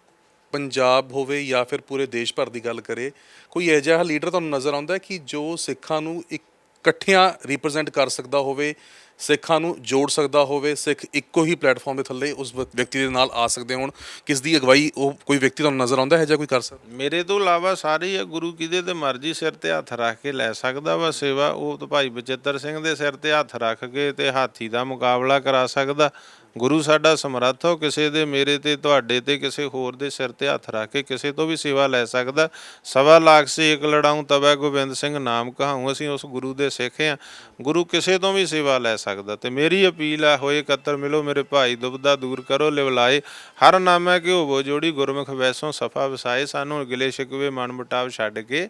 S1: ਪੰਜਾਬ ਹੋਵੇ ਜਾਂ ਫਿਰ ਪੂਰੇ ਦੇਸ਼ ਭਰ ਦੀ ਗੱਲ ਕਰੇ, ਕੋਈ ਅਜਿਹਾ ਲੀਡਰ ਤੁਹਾਨੂੰ ਨਜ਼ਰ ਆਉਂਦਾ ਕਿ ਜੋ ਸਿੱਖਾਂ ਨੂੰ ਇਕੱਠਿਆਂ ਰਿਪਰੈਜ਼ੈਂਟ ਕਰ ਸਕਦਾ ਹੋਵੇ, ਸਿੱਖਾਂ ਨੂੰ ਜੋੜ ਸਕਦਾ ਹੋਵੇ, ਸਿੱਖ ਇੱਕੋ ਹੀ ਪਲੇਟਫਾਰਮ ਦੇ ਥੱਲੇ ਉਸ ਵਿਅਕਤੀ ਦੇ ਨਾਲ ਆ ਸਕਦੇ ਹੋਣ? ਕਿਸ ਦੀ ਅਗਵਾਈ ਉਹ ਕੋਈ ਵਿਅਕਤੀ ਤੁਹਾਨੂੰ ਨਜ਼ਰ ਆਉਂਦਾ ਹੈ ਜਾਂ ਕੋਈ ਕਰ ਸਕਦਾ?
S2: ਮੇਰੇ ਤੋਂ ਇਲਾਵਾ ਸਾਰੇ ਹੀ ਗੁਰੂ ਕਿਹਦੇ ਤੇ ਮਰਜ਼ੀ ਸਿਰ ਤੇ ਹੱਥ ਰੱਖ ਕੇ ਲੈ ਸਕਦਾ ਵਾ ਸੇਵਾ। ਉਹ ਤਾਂ ਭਾਈ ਬਚਿੱਤਰ ਸਿੰਘ ਦੇ ਸਿਰ ਤੇ ਹੱਥ ਰੱਖ ਕੇ ਤੇ ਹਾਥੀ ਦਾ ਮੁਕਾਬਲਾ ਕਰਾ ਸਕਦਾ। ਗੁਰੂ ਸਾਡਾ ਸਮਰੱਥ ਹੋ, ਕਿਸੇ ਦੇ, ਮੇਰੇ ਤੇ, ਤੁਹਾਡੇ ਤੇ, ਕਿਸੇ ਹੋਰ ਦੇ ਸਿਰ ਤੇ ਹੱਥ ਰੱਖ ਕੇ ਕਿਸੇ ਤੋਂ ਵੀ ਸੇਵਾ ਲੈ ਸਕਦਾ। 1.25 ਲੱਖ ਸੇ ਇੱਕ ਲੜਾਊਂ ਤਬੈ ਗੋਬਿੰਦ ਸਿੰਘ ਨਾਮ ਕਹਾਊਂ। ਅਸੀਂ ਉਸ ਗੁਰੂ ਦੇ ਸਿੱਖ ਹਾਂ। ਗੁਰੂ ਕਿਸੇ ਤੋਂ ਵੀ ਸੇਵਾ ਲੈ ਸਕਦਾ। ਤੇ ਮੇਰੀ ਅਪੀਲ ਆ, ਹੋਏ ਇਕੱਤਰ ਮਿਲੋ ਮੇਰੇ ਭਾਈ, ਦੁਬਦਾ ਦੂਰ ਕਰੋ ਲਿਵਲਾਏ, ਹਰ ਨਾਮੈ ਕਿ ਹੋਵੋ ਜੋੜੀ, ਗੁਰਮੁਖ ਵੈਸੋਂ ਸਫਾ ਵਸਾਏ। ਸਾਨੂੰ ਗਿਲੇ ਸ਼ਿਕਵੇ ਮਨ ਮੁਟਾਵ ਛੱਡ ਕੇ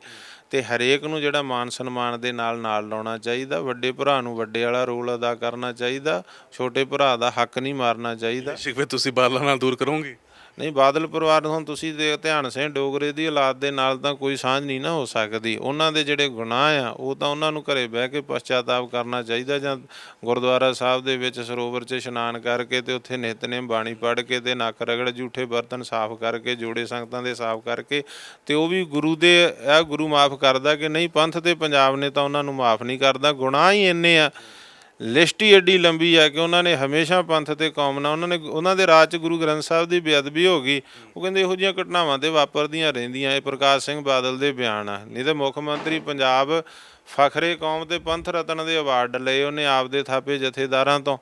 S2: ਤੇ ਹਰੇਕ ਨੂੰ ਜਿਹੜਾ ਮਾਨ ਸਨਮਾਨ ਦੇ ਨਾਲ ਲਾਉਣਾ ਚਾਹੀਦਾ। ਵੱਡੇ ਭਰਾ ਨੂੰ ਵੱਡੇ ਵਾਲਾ ਰੋਲ ਅਦਾ ਕਰਨਾ ਚਾਹੀਦਾ। ਛੋਟੇ ਭਰਾ ਦਾ ਹੱਕ ਨਹੀਂ ਮਾਰਨਾ ਚਾਹੀਦਾ।
S1: ਸ਼ਿਕਵੇ ਤੁਸੀਂ ਬਾਦਲਾਂ ਨਾਲ ਦੂਰ ਕਰੋਗੇ?
S2: ਨਹੀਂ, ਬਾਦਲ ਪਰਿਵਾਰ ਨੂੰ ਹੁਣ ਤੁਸੀਂ ਧਿਆਨ ਸਿੰਘ ਡੋਗਰੇ ਦੀ ਔਲਾਦ ਦੇ ਨਾਲ ਤਾਂ ਕੋਈ ਸਾਂਝ ਨਹੀਂ ਨਾ ਹੋ ਸਕਦੀ। ਉਹਨਾਂ ਦੇ ਜਿਹੜੇ ਗੁਨਾਹ ਆ, ਉਹ ਤਾਂ ਉਹਨਾਂ ਨੂੰ ਘਰੇ ਬਹਿ ਕੇ ਪਛਤਾਤਾਪ ਕਰਨਾ ਚਾਹੀਦਾ, ਜਾਂ ਗੁਰਦੁਆਰਾ ਸਾਹਿਬ ਦੇ ਵਿੱਚ ਸਰੋਵਰ 'ਚ ਇਸ਼ਨਾਨ ਕਰਕੇ ਤੇ ਉੱਥੇ ਨਿਤਨੇਮ ਬਾਣੀ ਪੜ੍ਹ ਕੇ ਤੇ ਨੱਕ ਰਗੜ, ਝੂਠੇ ਬਰਤਨ ਸਾਫ਼ ਕਰਕੇ, ਜੋੜੇ ਸੰਗਤਾਂ ਦੇ ਸਾਫ਼ ਕਰਕੇ, ਤੇ ਉਹ ਵੀ ਗੁਰੂ ਦੇ ਇਹ ਗੁਰੂ ਮਾਫ਼ ਕਰਦਾ ਕਿ ਨਹੀਂ? ਪੰਥ ਤੇ ਪੰਜਾਬ ਨੇ ਤਾਂ ਉਹਨਾਂ ਨੂੰ ਮਾਫ਼ ਨਹੀਂ ਕਰਦਾ। ਗੁਨਾਹ ਹੀ ਇੰਨੇ ਆ, ਲਿਸਟ ਹੀ ਐਡੀ ਲੰਬੀ ਆ ਕਿ ਉਹਨਾਂ ਨੇ ਹਮੇਸ਼ਾ ਪੰਥ ਤੇ ਕੌਮ ਨਾਲ, ਉਹਨਾਂ ਦੇ ਰਾਜ 'ਚ ਗੁਰੂ ਗ੍ਰੰਥ ਸਾਹਿਬ ਦੀ ਬੇਅਦਬੀ ਹੋ ਗਈ। ਉਹ ਕਹਿੰਦੇ ਇਹੋ ਜਿਹੀਆਂ ਘਟਨਾਵਾਂ ਤੇ ਵਾਪਰਦੀਆਂ ਰਹਿੰਦੀਆਂ। ਇਹ ਪ੍ਰਕਾਸ਼ ਸਿੰਘ ਬਾਦਲ ਦੇ ਬਿਆਨ ਆ। ਨਹੀਂ ਤਾਂ ਮੁੱਖ ਮੰਤਰੀ ਪੰਜਾਬ ਫਖਰੇ ਕੌਮ ਤੇ ਪੰਥ ਰਤਨ ਦੇ ਅਵਾਰਡ ਲਏ ਉਹਨੇ ਆਪਦੇ ਥਾਪੇ ਜਥੇਦਾਰਾਂ ਤੋਂ।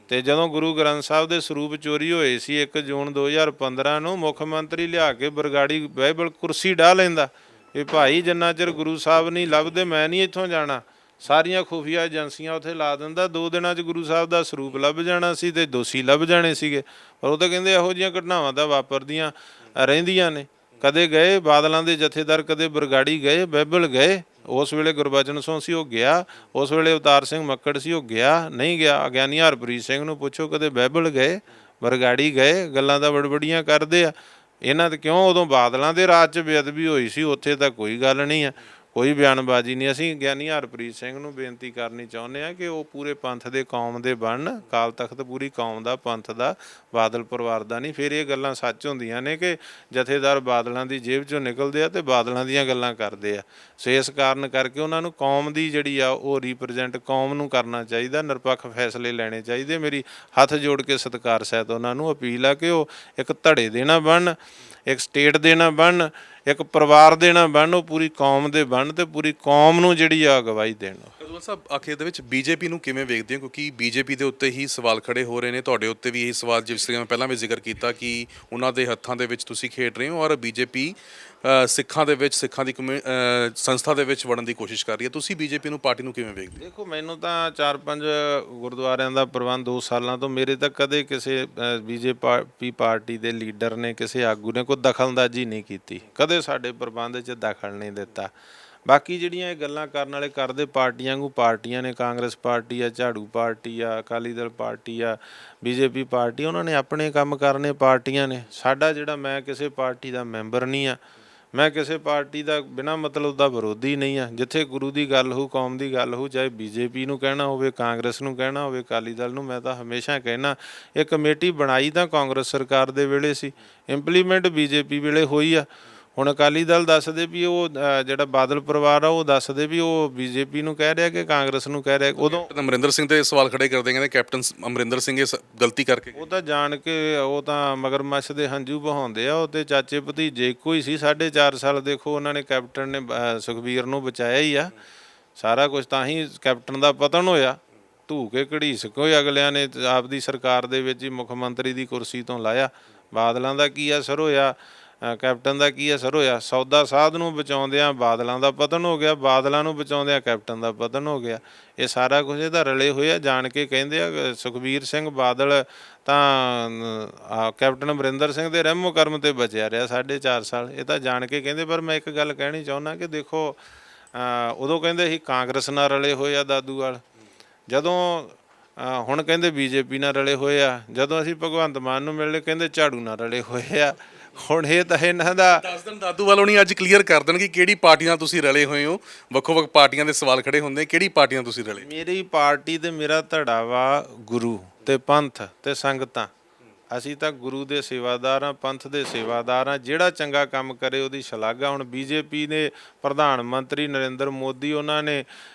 S2: ਤੇ ਜਦੋਂ ਗੁਰੂ ਗ੍ਰੰਥ ਸਾਹਿਬ ਦੇ ਸਰੂਪ ਚੋਰੀ ਹੋਏ ਸੀ 1 ਜੂਨ 2015 ਨੂੰ, ਮੁੱਖ ਮੰਤਰੀ ਲਿਆ ਕੇ ਬਰਗਾੜੀ ਬਾਈਬਲ ਕੁਰਸੀ ਢਾਹ ਲੈਂਦਾ ਵੀ ਭਾਈ ਜਿੰਨਾ ਚਿਰ ਗੁਰੂ ਸਾਹਿਬ ਨਹੀਂ ਲੱਭਦੇ ਮੈਂ ਨਹੀਂ ਇੱਥੋਂ ਜਾਣਾ। ਸਾਰੀਆਂ ਖੁਫੀਆ ਏਜੰਸੀਆਂ ਉੱਥੇ ਲਾ ਦਿੰਦਾ, 2 ਦਿਨਾਂ 'ਚ ਗੁਰੂ ਸਾਹਿਬ ਦਾ ਸਰੂਪ ਲੱਭ ਜਾਣਾ ਸੀ ਤੇ ਦੋਸ਼ੀ ਲੱਭ ਜਾਣੇ ਸੀਗੇ। ਪਰ ਉਹ ਤਾਂ ਕਹਿੰਦੇ ਇਹੋ ਜਿਹੀਆਂ ਘਟਨਾਵਾਂ ਤਾਂ ਵਾਪਰਦੀਆਂ ਰਹਿੰਦੀਆਂ ਨੇ। ਕਦੇ ਗਏ ਬਾਦਲਾਂ ਦੇ ਜਥੇਦਾਰ, ਕਦੇ ਬਰਗਾੜੀ ਗਏ, ਬਾਈਬਲ ਗਏ। ਉਸ ਵੇਲੇ ਗੁਰਬਚਨ ਸਿੰਘ ਸੀ, ਉਹ ਗਿਆ। ਉਸ ਵੇਲੇ ਅਵਤਾਰ ਸਿੰਘ ਮੱਕੜ ਸੀ, ਉਹ ਗਿਆ ਨਹੀਂ ਗਿਆ। ਗਿਆਨੀ ਹਰਪ੍ਰੀਤ ਸਿੰਘ ਨੂੰ ਪੁੱਛੋ, ਕਦੇ ਬਾਈਬਲ ਗਏ, ਬਰਗਾੜੀ ਗਏ? ਗੱਲਾਂ ਤਾਂ ਬੜਬੜੀਆਂ ਕਰਦੇ ਆ ਇਹਨਾਂ ਤੇ। ਕਿਉਂ? ਉਦੋਂ ਬਾਦਲਾਂ ਦੇ ਰਾਜ 'ਚ ਬੇਅਦਬੀ ਹੋਈ ਸੀ, ਉੱਥੇ ਤਾਂ ਕੋਈ ਗੱਲ ਨਹੀਂ ਆ, ਕੋਈ ਬਿਆਨਬਾਜ਼ੀ ਨਹੀਂ। ਅਸੀਂ ਗਿਆਨੀ ਹਰਪ੍ਰੀਤ ਸਿੰਘ ਨੂੰ ਬੇਨਤੀ ਕਰਨੀ ਚਾਹੁੰਦੇ ਹਾਂ ਕਿ ਉਹ ਪੂਰੇ ਪੰਥ ਦੇ, ਕੌਮ ਦੇ ਬਣਨ। ਅਕਾਲ ਤਖਤ ਪੂਰੀ ਕੌਮ ਦਾ, ਪੰਥ ਦਾ, ਬਾਦਲ ਪਰਿਵਾਰ ਦਾ ਨਹੀਂ। ਫਿਰ ਇਹ ਗੱਲਾਂ ਸੱਚ ਹੁੰਦੀਆਂ ਨੇ ਕਿ ਜਥੇਦਾਰ ਬਾਦਲਾਂ ਦੀ ਜੇਬ 'ਚੋਂ ਨਿਕਲਦੇ ਆ ਤੇ ਬਾਦਲਾਂ ਦੀਆਂ ਗੱਲਾਂ ਕਰਦੇ ਆ। ਸੋ ਇਸ ਕਾਰਨ ਕਰਕੇ ਉਹਨਾਂ ਨੂੰ ਕੌਮ ਦੀ ਜਿਹੜੀ ਆ ਉਹ ਰੀਪ੍ਰਜੈਂਟ ਕੌਮ ਨੂੰ ਕਰਨਾ ਚਾਹੀਦਾ, ਨਿਰਪੱਖ ਫੈਸਲੇ ਲੈਣੇ ਚਾਹੀਦੇ। ਮੇਰੀ ਹੱਥ ਜੋੜ ਕੇ ਸਤਿਕਾਰ ਸਹਿਤ ਉਹਨਾਂ ਨੂੰ ਅਪੀਲ ਆ ਕਿ ਉਹ ਇੱਕ ਧੜੇ ਦੇ ਨਾ ਬਣਨ, ਇੱਕ ਸਟੇਟ ਦੇ ਨਾ ਬਣਨ, ਇੱਕ ਪਰਿਵਾਰ ਦੇ ਨਾ ਬਣਨ, ਉਹ ਪੂਰੀ ਕੌਮ ਦੇ ਬਣਨ ਤੇ ਪੂਰੀ ਕੌਮ ਨੂੰ ਜਿਹੜੀ ਆ ਅਗਵਾਈ ਦੇਣ।
S1: ਅਬਦੁੱਲਾ ਸਾਹਿਬ, ਆਖਿਰ ਦੇ ਵਿੱਚ ਬੀਜੇਪੀ ਨੂੰ ਕਿਵੇਂ ਵੇਖਦੇ ਹੋ? ਕਿਉਂਕਿ ਬੀਜੇਪੀ ਦੇ ਉੱਤੇ ਹੀ ਸਵਾਲ ਖੜੇ ਹੋ ਰਹੇ ਨੇ, ਤੁਹਾਡੇ ਉੱਤੇ ਵੀ ਇਹ ਸਵਾਲ, ਜਿਸ ਤਰ੍ਹਾਂ ਮੈਂ ਪਹਿਲਾਂ ਵੀ ਜ਼ਿਕਰ ਕੀਤਾ ਕਿ ਉਹਨਾਂ ਦੇ ਹੱਥਾਂ ਦੇ ਵਿੱਚ ਤੁਸੀਂ ਖੇਡ ਰਹੇ ਹੋ ਔਰ ਬੀਜੇਪੀ ਸਿੱਖਾਂ ਦੇ ਵਿੱਚ, ਸਿੱਖਾਂ ਦੀ ਸੰਸਥਾ ਦੇ ਵਿੱਚ ਵੜਨ ਦੀ ਕੋਸ਼ਿਸ਼ ਕਰ ਰਹੀ ਹੈ। ਤੁਸੀਂ ਬੀਜੇਪੀ ਨੂੰ, ਪਾਰਟੀ ਨੂੰ ਕਿਵੇਂ ਵੇਖਦੇ ਹੋ?
S2: ਦੇਖੋ, ਮੈਨੂੰ ਤਾਂ 4-5 ਗੁਰਦੁਆਰਿਆਂ ਦਾ ਪ੍ਰਬੰਧ 2 ਸਾਲਾਂ ਤੋਂ, ਮੇਰੇ ਤਾਂ ਕਦੇ ਕਿਸੇ ਬੀਜੇਪੀ ਪਾਰਟੀ ਦੇ ਲੀਡਰ ਨੇ, ਕਿਸੇ ਆਗੂ ਨੇ ਕੋਈ ਦਖਲਅੰਦਾਜ਼ੀ ਨਹੀਂ ਕੀਤੀ, ਕਦੇ ਸਾਡੇ ਪ੍ਰਬੰਧ 'ਚ ਦਖਲ ਨਹੀਂ ਦਿੱਤਾ। ਬਾਕੀ ਜਿਹੜੀਆਂ ਇਹ ਗੱਲਾਂ ਕਰਨ ਵਾਲੇ ਕਰਦੇ, ਪਾਰਟੀਆਂ ਵਾਂਗੂ ਪਾਰਟੀਆਂ ਨੇ, ਕਾਂਗਰਸ ਪਾਰਟੀ ਆ, ਝਾੜੂ ਪਾਰਟੀ ਆ, ਅਕਾਲੀ ਦਲ ਪਾਰਟੀ ਆ, ਬੀਜੇਪੀ ਪਾਰਟੀ, ਉਹਨਾਂ ਨੇ ਆਪਣੇ ਕੰਮ ਕਰਨੇ, ਪਾਰਟੀਆਂ ਨੇ। ਸਾਡਾ ਜਿਹੜਾ, ਮੈਂ ਕਿਸੇ ਪਾਰਟੀ ਦਾ ਮੈਂਬਰ ਨਹੀਂ ਆ, ਮੈਂ ਕਿਸੇ ਪਾਰਟੀ ਦਾ ਬਿਨਾਂ ਮਤਲਬ ਦਾ ਵਿਰੋਧੀ ਨਹੀਂ ਆ। ਜਿੱਥੇ ਗੁਰੂ ਦੀ ਗੱਲ ਹੋਊ, ਕੌਮ ਦੀ ਗੱਲ ਹੋਊ, ਚਾਹੇ ਬੀਜੇਪੀ ਨੂੰ ਕਹਿਣਾ ਹੋਵੇ, ਕਾਂਗਰਸ ਨੂੰ ਕਹਿਣਾ ਹੋਵੇ, ਅਕਾਲੀ ਦਲ ਨੂੰ, ਮੈਂ ਤਾਂ ਹਮੇਸ਼ਾ ਕਹਿਣਾ ਇਹ ਕਮੇਟੀ ਬਣਾਈ ਤਾਂ ਕਾਂਗਰਸ ਸਰਕਾਰ ਦੇ ਵੇਲੇ ਸੀ, ਇੰਪਲੀਮੈਂਟ ਬੀਜੇਪੀ ਵੇਲੇ ਹੋਈ ਆ। ਹੁਣ ਅਕਾਲੀ ਦਲ ਦੱਸਦੇ ਵੀ ਉਹ ਜਿਹੜਾ ਬਾਦਲ ਪਰਿਵਾਰ ਆ, ਉਹ ਦੱਸਦੇ ਵੀ ਉਹ ਬੀਜੇਪੀ ਨੂੰ ਕਹਿ ਰਿਹਾ ਕਿ ਕਾਂਗਰਸ ਨੂੰ ਕਹਿ ਰਿਹਾ। ਉਦੋਂ
S1: ਅਮਰਿੰਦਰ ਸਿੰਘ ਤੇ ਸਵਾਲ ਖੜੇ ਕਰਦੇ, ਕਹਿੰਦੇ ਕੈਪਟਨ ਅਮਰਿੰਦਰ ਸਿੰਘ ਇਹ ਗਲਤੀ ਕਰਕੇ,
S2: ਉਹ ਤਾਂ ਜਾਣ ਕੇ, ਉਹ ਤਾਂ ਮਗਰਮੱਛ ਦੇ ਹੰਝੂ ਬਹਾਉਂਦੇ ਆ। ਉਹ ਤੇ ਚਾਚੇ ਭਤੀਜੇ ਇੱਕੋ ਹੀ ਸੀ। 4.5 ਸਾਲ ਦੇਖੋ ਉਹਨਾਂ ਨੇ, ਕੈਪਟਨ ਨੇ ਸੁਖਬੀਰ ਨੂੰ ਬਚਾਇਆ ਹੀ ਆ। ਸਾਰਾ ਕੁਝ ਤਾਂ ਹੀ ਕੈਪਟਨ ਦਾ ਪਤਨ ਹੋਇਆ, ਧੂ ਕੇ ਘੜੀਸ ਕੇ ਅਗਲਿਆਂ ਨੇ ਆਪਦੀ ਸਰਕਾਰ ਦੇ ਵਿੱਚ ਹੀ ਮੁੱਖ ਮੰਤਰੀ ਦੀ ਕੁਰਸੀ ਤੋਂ ਲਾਇਆ। ਬਾਦਲਾਂ ਦਾ ਕੀ ਅਸਰ ਹੋਇਆ, ਕੈਪਟਨ ਦਾ ਕੀ ਅਸਰ ਹੋਇਆ? ਸੌਦਾ ਸਾਧ ਨੂੰ ਬਚਾਉਂਦਿਆਂ ਬਾਦਲਾਂ ਦਾ ਪਤਨ ਹੋ ਗਿਆ, ਬਾਦਲਾਂ ਨੂੰ ਬਚਾਉਂਦਿਆਂ ਕੈਪਟਨ ਦਾ ਪਤਨ ਹੋ ਗਿਆ। ਇਹ ਸਾਰਾ ਕੁਝ ਇਹਦਾ ਰਲੇ ਹੋਏ ਆ। ਜਾਣ ਕੇ ਕਹਿੰਦੇ ਆ ਸੁਖਬੀਰ ਸਿੰਘ ਬਾਦਲ ਤਾਂ ਕੈਪਟਨ ਅਮਰਿੰਦਰ ਸਿੰਘ ਦੇ ਰਹਿਮੋ ਕਰਮ ਤੇ ਬਚਿਆ ਰਿਹਾ 4.5 ਸਾਲ, ਇਹ ਤਾਂ ਜਾਣ ਕੇ ਕਹਿੰਦੇ। ਪਰ ਮੈਂ ਇੱਕ ਗੱਲ ਕਹਿਣੀ ਚਾਹੁੰਦਾ ਕਿ ਦੇਖੋ, ਉਦੋਂ ਕਹਿੰਦੇ ਸੀ ਕਾਂਗਰਸ ਨਾਲ ਰਲੇ ਹੋਏ ਆ ਦਾਦੂਵਾਲ, ਜਦੋਂ ਹੁਣ ਕਹਿੰਦੇ ਬੀਜੇਪੀ ਨਾਲ ਰਲੇ ਹੋਏ ਆ। ਜਦੋਂ ਅਸੀਂ ਭਗਵੰਤ ਮਾਨ ਨੂੰ ਮਿਲਣੇ, ਕਹਿੰਦੇ ਝਾੜੂ ਨਾਲ ਰਲੇ ਹੋਏ ਆ। ਹੁਣ ਇਹ ਤਾਂ ਇਹਨਾਂ ਦਾ
S1: 10 ਦਿਨ ਦਾਦੂਵਾਲ ਹੋਣੀ ਅੱਜ ਕਲੀਅਰ ਕਰ ਦੇਣ ਕਿ ਕਿਹੜੀ ਪਾਰਟੀ ਨਾਲ ਤੁਸੀਂ ਰਲੇ ਹੋਏ ਹੋ। ਵੱਖੋ ਵੱਖ ਪਾਰਟੀਆਂ ਦੇ ਸਵਾਲ ਖੜੇ ਹੁੰਦੇ, ਕਿਹੜੀ ਪਾਰਟੀ ਨਾਲ ਤੁਸੀਂ ਰਲੇ?
S2: ਮੇਰੀ ਪਾਰਟੀ ਤੇ ਮੇਰਾ ਧੜਾ ਵਾ ਗੁਰੂ ਤੇ ਪੰਥ ਤੇ ਸੰਗਤਾਂ। ਅਸੀਂ ਤਾਂ ਗੁਰੂ ਦੇ ਸੇਵਾਦਾਰ ਹਾਂ, ਪੰਥ ਦੇ ਸੇਵਾਦਾਰ ਹਾਂ। ਜਿਹੜਾ ਚੰਗਾ ਕੰਮ ਕਰੇ ਉਹਦੀ ਸ਼ਲਾਘਾ। ਹੁਣ ਬੀਜੇਪੀ ਨੇ ਪ੍ਰਧਾਨ ਮੰਤਰੀ ਨਰਿੰਦਰ ਮੋਦੀ, ਉਹਨਾਂ ਨੇ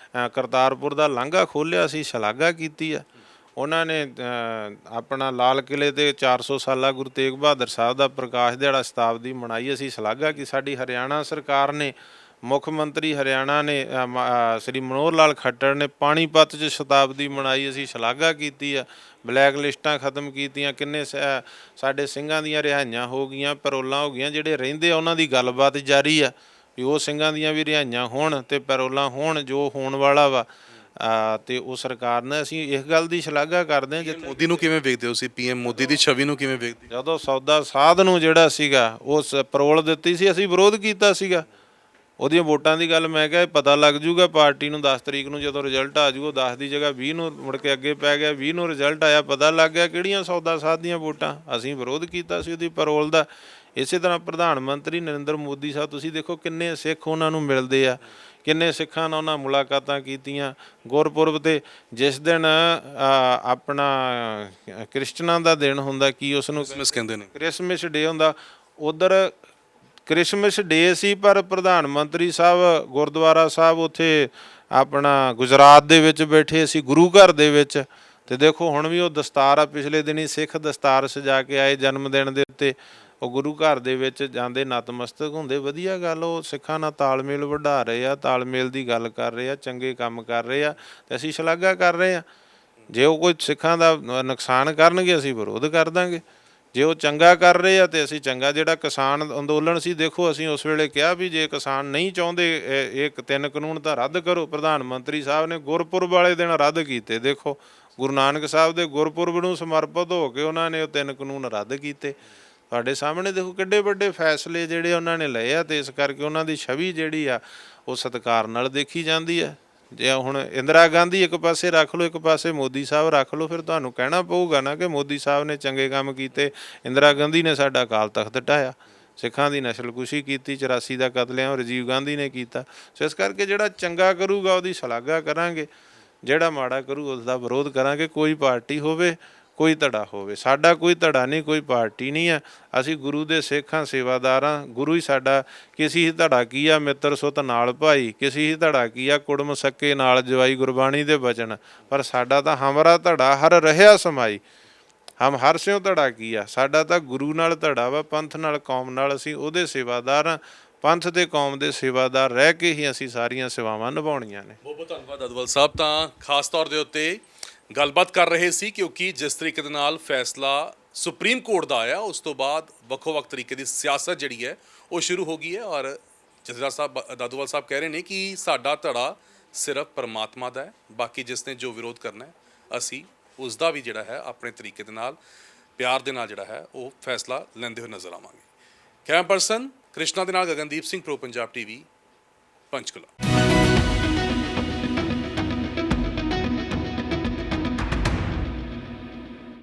S2: ਕਰਤਾਰਪੁਰ ਦਾ ਲਾਂਘਾ ਖੋਲ੍ਹਿਆ ਸੀ, ਸ਼ਲਾਘਾ ਕੀਤੀ ਆ। ਉਹਨਾਂ ਨੇ ਆਪਣਾ ਲਾਲ ਕਿਲ੍ਹੇ 'ਤੇ 400 ਸਾਲਾ ਗੁਰੂ ਤੇਗ ਬਹਾਦਰ ਸਾਹਿਬ ਦਾ ਪ੍ਰਕਾਸ਼ ਦਿਹਾੜਾ ਸ਼ਤਾਬਦੀ ਮਨਾਈ, ਅਸੀਂ ਸ਼ਲਾਘਾ ਕੀ। ਸਾਡੀ ਹਰਿਆਣਾ ਸਰਕਾਰ ਨੇ, ਮੁੱਖ ਮੰਤਰੀ ਹਰਿਆਣਾ ਨੇ ਸ੍ਰੀ ਮਨੋਹਰ ਲਾਲ ਖੱਟੜ ਨੇ ਪਾਣੀਪਤ 'ਚ ਸ਼ਤਾਬਦੀ ਮਨਾਈ, ਅਸੀਂ ਸ਼ਲਾਘਾ ਕੀਤੀ ਆ। ਬਲੈਕ ਲਿਸਟਾਂ ਖਤਮ ਕੀਤੀਆਂ, ਕਿੰਨੇ ਸਾਡੇ ਸਿੰਘਾਂ ਦੀਆਂ ਰਿਹਾਈਆਂ ਹੋ ਗਈਆਂ, ਪੈਰੋਲਾਂ ਹੋ ਗਈਆਂ। ਜਿਹੜੇ ਰਹਿੰਦੇ ਆ ਉਹਨਾਂ ਦੀ ਗੱਲਬਾਤ ਜਾਰੀ ਆ ਵੀ ਉਹ ਸਿੰਘਾਂ ਦੀਆਂ ਵੀ ਰਿਹਾਈਆਂ ਹੋਣ ਤੇ ਪੈਰੋਲਾਂ ਹੋਣ, ਜੋ ਹੋਣ ਵਾਲਾ ਵਾ। ਤੇ ਉਹ ਸਰਕਾਰ ਨੇ, ਅਸੀਂ ਇਸ ਗੱਲ ਦੀ ਸ਼ਲਾਘਾ ਕਰਦੇ ਹਾਂ।
S1: ਮੋਦੀ ਨੂੰ ਕਿਵੇਂ ਵੇਖਦੇ ਹੋ? ਤੁਸੀਂ ਪੀਐਮ ਮੋਦੀ ਦੀ ਛਵੀ ਨੂੰ ਕਿਵੇਂ ਵੇਖਦੇ?
S2: ਜਦੋਂ ਸੌਦਾ ਸਾਧ ਨੂੰ ਜਿਹੜਾ ਸੀਗਾ ਉਹ ਪਰੋਲ ਦਿੱਤੀ ਸੀ, ਅਸੀਂ ਵਿਰੋਧ ਕੀਤਾ ਸੀਗਾ। ਉਹਦੀਆਂ ਵੋਟਾਂ ਦੀ ਗੱਲ ਮੈਂ ਕਿਹਾ ਪਤਾ ਲੱਗ ਜੂਗਾ ਪਾਰਟੀ ਨੂੰ 10 ਤਰੀਕ ਨੂੰ, ਜਦੋਂ ਰਿਜ਼ਲਟ ਆ ਜੂਗਾ। 10 ਦੀ ਜਗ੍ਹਾ 20 ਨੂੰ ਮੁੜ ਕੇ ਅੱਗੇ ਪੈ ਗਿਆ, 20 ਨੂੰ ਰਿਜ਼ਲਟ ਆਇਆ, ਪਤਾ ਲੱਗ ਗਿਆ ਕਿਹੜੀਆਂ ਸੌਦਾ ਸਾਧ ਦੀਆਂ ਵੋਟਾਂ। ਅਸੀਂ ਵਿਰੋਧ ਕੀਤਾ ਸੀ ਉਹਦੀ ਪਰੋਲ ਦਾ। ਇਸੇ ਤਰ੍ਹਾਂ ਪ੍ਰਧਾਨ ਮੰਤਰੀ ਨਰਿੰਦਰ ਮੋਦੀ ਸਾਹਿਬ, ਤੁਸੀਂ ਦੇਖੋ ਕਿੰਨੇ ਸਿੱਖ ਉਹਨਾਂ ਨੂੰ ਮਿਲਦੇ ਆ, ਕਿੰਨੇ ਸਿੱਖਾਂ ਨਾਲ ਉਹਨਾਂ ਮੁਲਾਕਾਤਾਂ ਕੀਤੀਆਂ। ਗੁਰਪੁਰਬ 'ਤੇ ਜਿਸ ਦਿਨ ਆਪਣਾ ਕ੍ਰਿਸਚਨਾਂ ਦਾ ਦਿਨ ਹੁੰਦਾ, ਕੀ ਉਸ ਨੂੰ
S1: ਕਹਿੰਦੇ ਨੇ,
S2: ਕ੍ਰਿਸਮਸ ਡੇ ਹੁੰਦਾ, ਉੱਧਰ ਕ੍ਰਿਸਮਸ ਡੇ ਸੀ ਪਰ ਪ੍ਰਧਾਨ ਮੰਤਰੀ ਸਾਹਿਬ ਗੁਰਦੁਆਰਾ ਸਾਹਿਬ ਉੱਥੇ ਆਪਣਾ ਗੁਜਰਾਤ ਦੇ ਵਿੱਚ ਬੈਠੇ ਸੀ, ਗੁਰੂ ਘਰ ਦੇ ਵਿੱਚ। ਤੇ ਦੇਖੋ ਹੁਣ ਵੀ ਉਹ ਦਸਤਾਰ ਆ, ਪਿਛਲੇ ਦਿਨੀ ਸਿੱਖ ਦਸਤਾਰ ਸਜਾ ਕੇ ਆਏ ਜਨਮ ਦਿਨ ਦੇ ਉੱਤੇ, ਉਹ ਗੁਰੂ ਘਰ ਦੇ ਵਿੱਚ ਜਾਂਦੇ, ਨਤਮਸਤਕ ਹੁੰਦੇ। ਵਧੀਆ ਗੱਲ, ਉਹ ਸਿੱਖਾਂ ਨਾਲ ਤਾਲਮੇਲ ਵਧਾ ਰਹੇ ਆ, ਤਾਲਮੇਲ ਦੀ ਗੱਲ ਕਰ ਰਹੇ ਆ, ਚੰਗੇ ਕੰਮ ਕਰ ਰਹੇ ਆ ਤੇ ਅਸੀਂ ਸ਼ਲਾਘਾ ਕਰ ਰਹੇ ਆ। ਜੇ ਉਹ ਕੋਈ ਸਿੱਖਾਂ ਦਾ ਨੁਕਸਾਨ ਕਰਨਗੇ ਅਸੀਂ ਵਿਰੋਧ ਕਰ ਦਾਂਗੇ, ਜੇ ਉਹ ਚੰਗਾ ਕਰ ਰਹੇ ਆ ਤੇ ਅਸੀਂ ਚੰਗਾ। ਜਿਹੜਾ ਕਿਸਾਨ ਅੰਦੋਲਨ ਸੀ, ਦੇਖੋ ਅਸੀਂ ਉਸ ਵੇਲੇ ਕਿਹਾ ਵੀ ਜੇ ਕਿਸਾਨ ਨਹੀਂ ਚਾਹੁੰਦੇ ਇਹ 3 ਕਾਨੂੰਨ ਤਾਂ ਰੱਦ ਕਰੋ। ਪ੍ਰਧਾਨ ਮੰਤਰੀ ਸਾਹਿਬ ਨੇ ਗੁਰਪੁਰਬ ਵਾਲੇ ਦਿਨ ਰੱਦ ਕੀਤੇ। ਦੇਖੋ ਗੁਰੂ ਨਾਨਕ ਸਾਹਿਬ ਦੇ ਗੁਰਪੁਰਬ ਨੂੰ ਸਮਰਪਿਤ ਹੋ ਕੇ ਉਹਨਾਂ ਨੇ ਉਹ 3 ਕਾਨੂੰਨ ਰੱਦ ਕੀਤੇ। ਤੁਹਾਡੇ ਸਾਹਮਣੇ ਦੇਖੋ ਕਿੱਡੇ ਵੱਡੇ ਫੈਸਲੇ ਜਿਹੜੇ ਉਹਨਾਂ ਨੇ ਲਏ ਆ, ਤੇ ਇਸ ਕਰਕੇ ਉਹਨਾਂ ਦੀ ਛਵੀ ਜਿਹੜੀ ਆ ਉਹ ਸਤਿਕਾਰ ਨਾਲ ਦੇਖੀ ਜਾਂਦੀ ਆ। ਜੇ ਹੁਣ ਇੰਦਰਾ ਗਾਂਧੀ ਇੱਕ ਪਾਸੇ ਰੱਖ ਲਓ, ਇੱਕ ਪਾਸੇ ਮੋਦੀ ਸਾਹਿਬ ਰੱਖ ਲਓ, ਫਿਰ ਤੁਹਾਨੂੰ ਕਹਿਣਾ ਪਊਗਾ ਨਾ ਕਿ ਮੋਦੀ ਸਾਹਿਬ ਨੇ ਚੰਗੇ ਕੰਮ ਕੀਤੇ, ਇੰਦਰਾ ਗਾਂਧੀ ਨੇ ਸਾਡਾ ਅਕਾਲ ਤਖਤ ਢਾਹਿਆ, ਸਿੱਖਾਂ ਦੀ ਨਸਲਕੁਸ਼ੀ ਕੀਤੀ, 84 ਦਾ ਕਤਲੇਆਮ ਰਾਜੀਵ ਗਾਂਧੀ ਨੇ ਕੀਤਾ। ਸੋ ਇਸ ਕਰਕੇ ਜਿਹੜਾ ਚੰਗਾ ਕਰੂਗਾ ਉਹਦੀ ਸ਼ਲਾਘਾ ਕਰਾਂਗੇ, ਜਿਹੜਾ ਮਾੜਾ ਕਰੂ ਉਸ ਦਾ ਵਿਰੋਧ ਕਰਾਂਗੇ। ਕੋਈ ਪਾਰਟੀ ਹੋਵੇ, ਕੋਈ ਧੜਾ ਹੋਵੇ, ਸਾਡਾ ਕੋਈ ਧੜਾ ਨਹੀਂ, ਕੋਈ ਪਾਰਟੀ ਨਹੀਂ ਆ। ਅਸੀਂ ਗੁਰੂ ਦੇ ਸਿੱਖ ਹਾਂ, ਸੇਵਾਦਾਰ ਹਾਂ। ਗੁਰੂ ਹੀ ਸਾਡਾ, ਕਿਸੇ ਹੀ ਧੜਾ ਕੀ ਆ ਮਿੱਤਰ ਸੁਤ ਨਾਲ ਭਾਈ, ਕਿਸੇ ਹੀ ਧੜਾ ਕੀ ਆ ਕੁੜਮ ਸੱਕੇ ਨਾਲ ਜਵਾਈ, ਗੁਰਬਾਣੀ ਦੇ ਬਚਨ। ਪਰ ਸਾਡਾ ਤਾਂ ਹਮਰਾ ਧੜਾ ਹਰ ਰਹਿਆ ਸਮਾਈ, ਹਮ ਹਰ ਸਿਉ ਧੜਾ ਕੀ ਆ। ਸਾਡਾ ਤਾਂ ਗੁਰੂ ਨਾਲ ਧੜਾ ਵਾ, ਪੰਥ ਨਾਲ, ਕੌਮ ਨਾਲ। ਅਸੀਂ ਉਹਦੇ ਸੇਵਾਦਾਰ ਹਾਂ, ਪੰਥ ਤੇ ਕੌਮ ਦੇ ਸੇਵਾਦਾਰ ਰਹਿ ਕੇ ਹੀ ਅਸੀਂ ਸਾਰੀਆਂ ਸੇਵਾਵਾਂ ਨਿਭਾਉਣੀਆਂ ਨੇ।
S1: ਬਹੁਤ ਬਹੁਤ ਧੰਨਵਾਦ ਅਦਵਲ ਸਾਹਿਬ। ਤਾਂ ਖਾਸ ਤੌਰ ਦੇ ਉੱਤੇ ਗੱਲਬਾਤ ਕਰ ਰਹੇ ਸੀ, ਕਿਉਂਕਿ ਜਿਸ ਤਰੀਕੇ ਦੇ ਨਾਲ ਫੈਸਲਾ ਸੁਪਰੀਮ ਕੋਰਟ ਦਾ ਆਇਆ, ਉਸ ਤੋਂ ਬਾਅਦ ਵੱਖੋ-ਵੱਖ ਤਰੀਕੇ ਦੀ ਸਿਆਸਤ ਜਿਹੜੀ ਹੈ ਉਹ ਸ਼ੁਰੂ ਹੋ ਗਈ ਹੈ। ਔਰ ਜਥੇਦਾਰ ਸਾਹਿਬ ਦਾਦੂਵਾਲ ਸਾਹਿਬ ਕਹਿ ਰਹੇ ਨੇ ਕਿ ਸਾਡਾ ਧੜਾ ਸਿਰਫ ਪਰਮਾਤਮਾ ਦਾ ਹੈ, ਬਾਕੀ ਜਿਸ ਨੇ ਜੋ ਵਿਰੋਧ ਕਰਨਾ ਹੈ ਅਸੀਂ ਉਸ ਦਾ ਵੀ ਜਿਹੜਾ ਹੈ ਆਪਣੇ ਤਰੀਕੇ ਦੇ ਨਾਲ, ਪਿਆਰ ਦੇ ਨਾਲ ਜਿਹੜਾ ਹੈ ਉਹ ਫੈਸਲਾ ਲੈਂਦੇ ਹੋਏ ਨਜ਼ਰ ਆਵਾਂਗੇ। ਕੈਮਰਾ ਪਰਸਨ ਕ੍ਰਿਸ਼ਨਾ ਦੇ ਨਾਲ ਗਗਨਦੀਪ ਸਿੰਘ, ਪ੍ਰੋ ਪੰਜਾਬ ਟੀਵੀ, ਪੰਚਕੂਲਾ।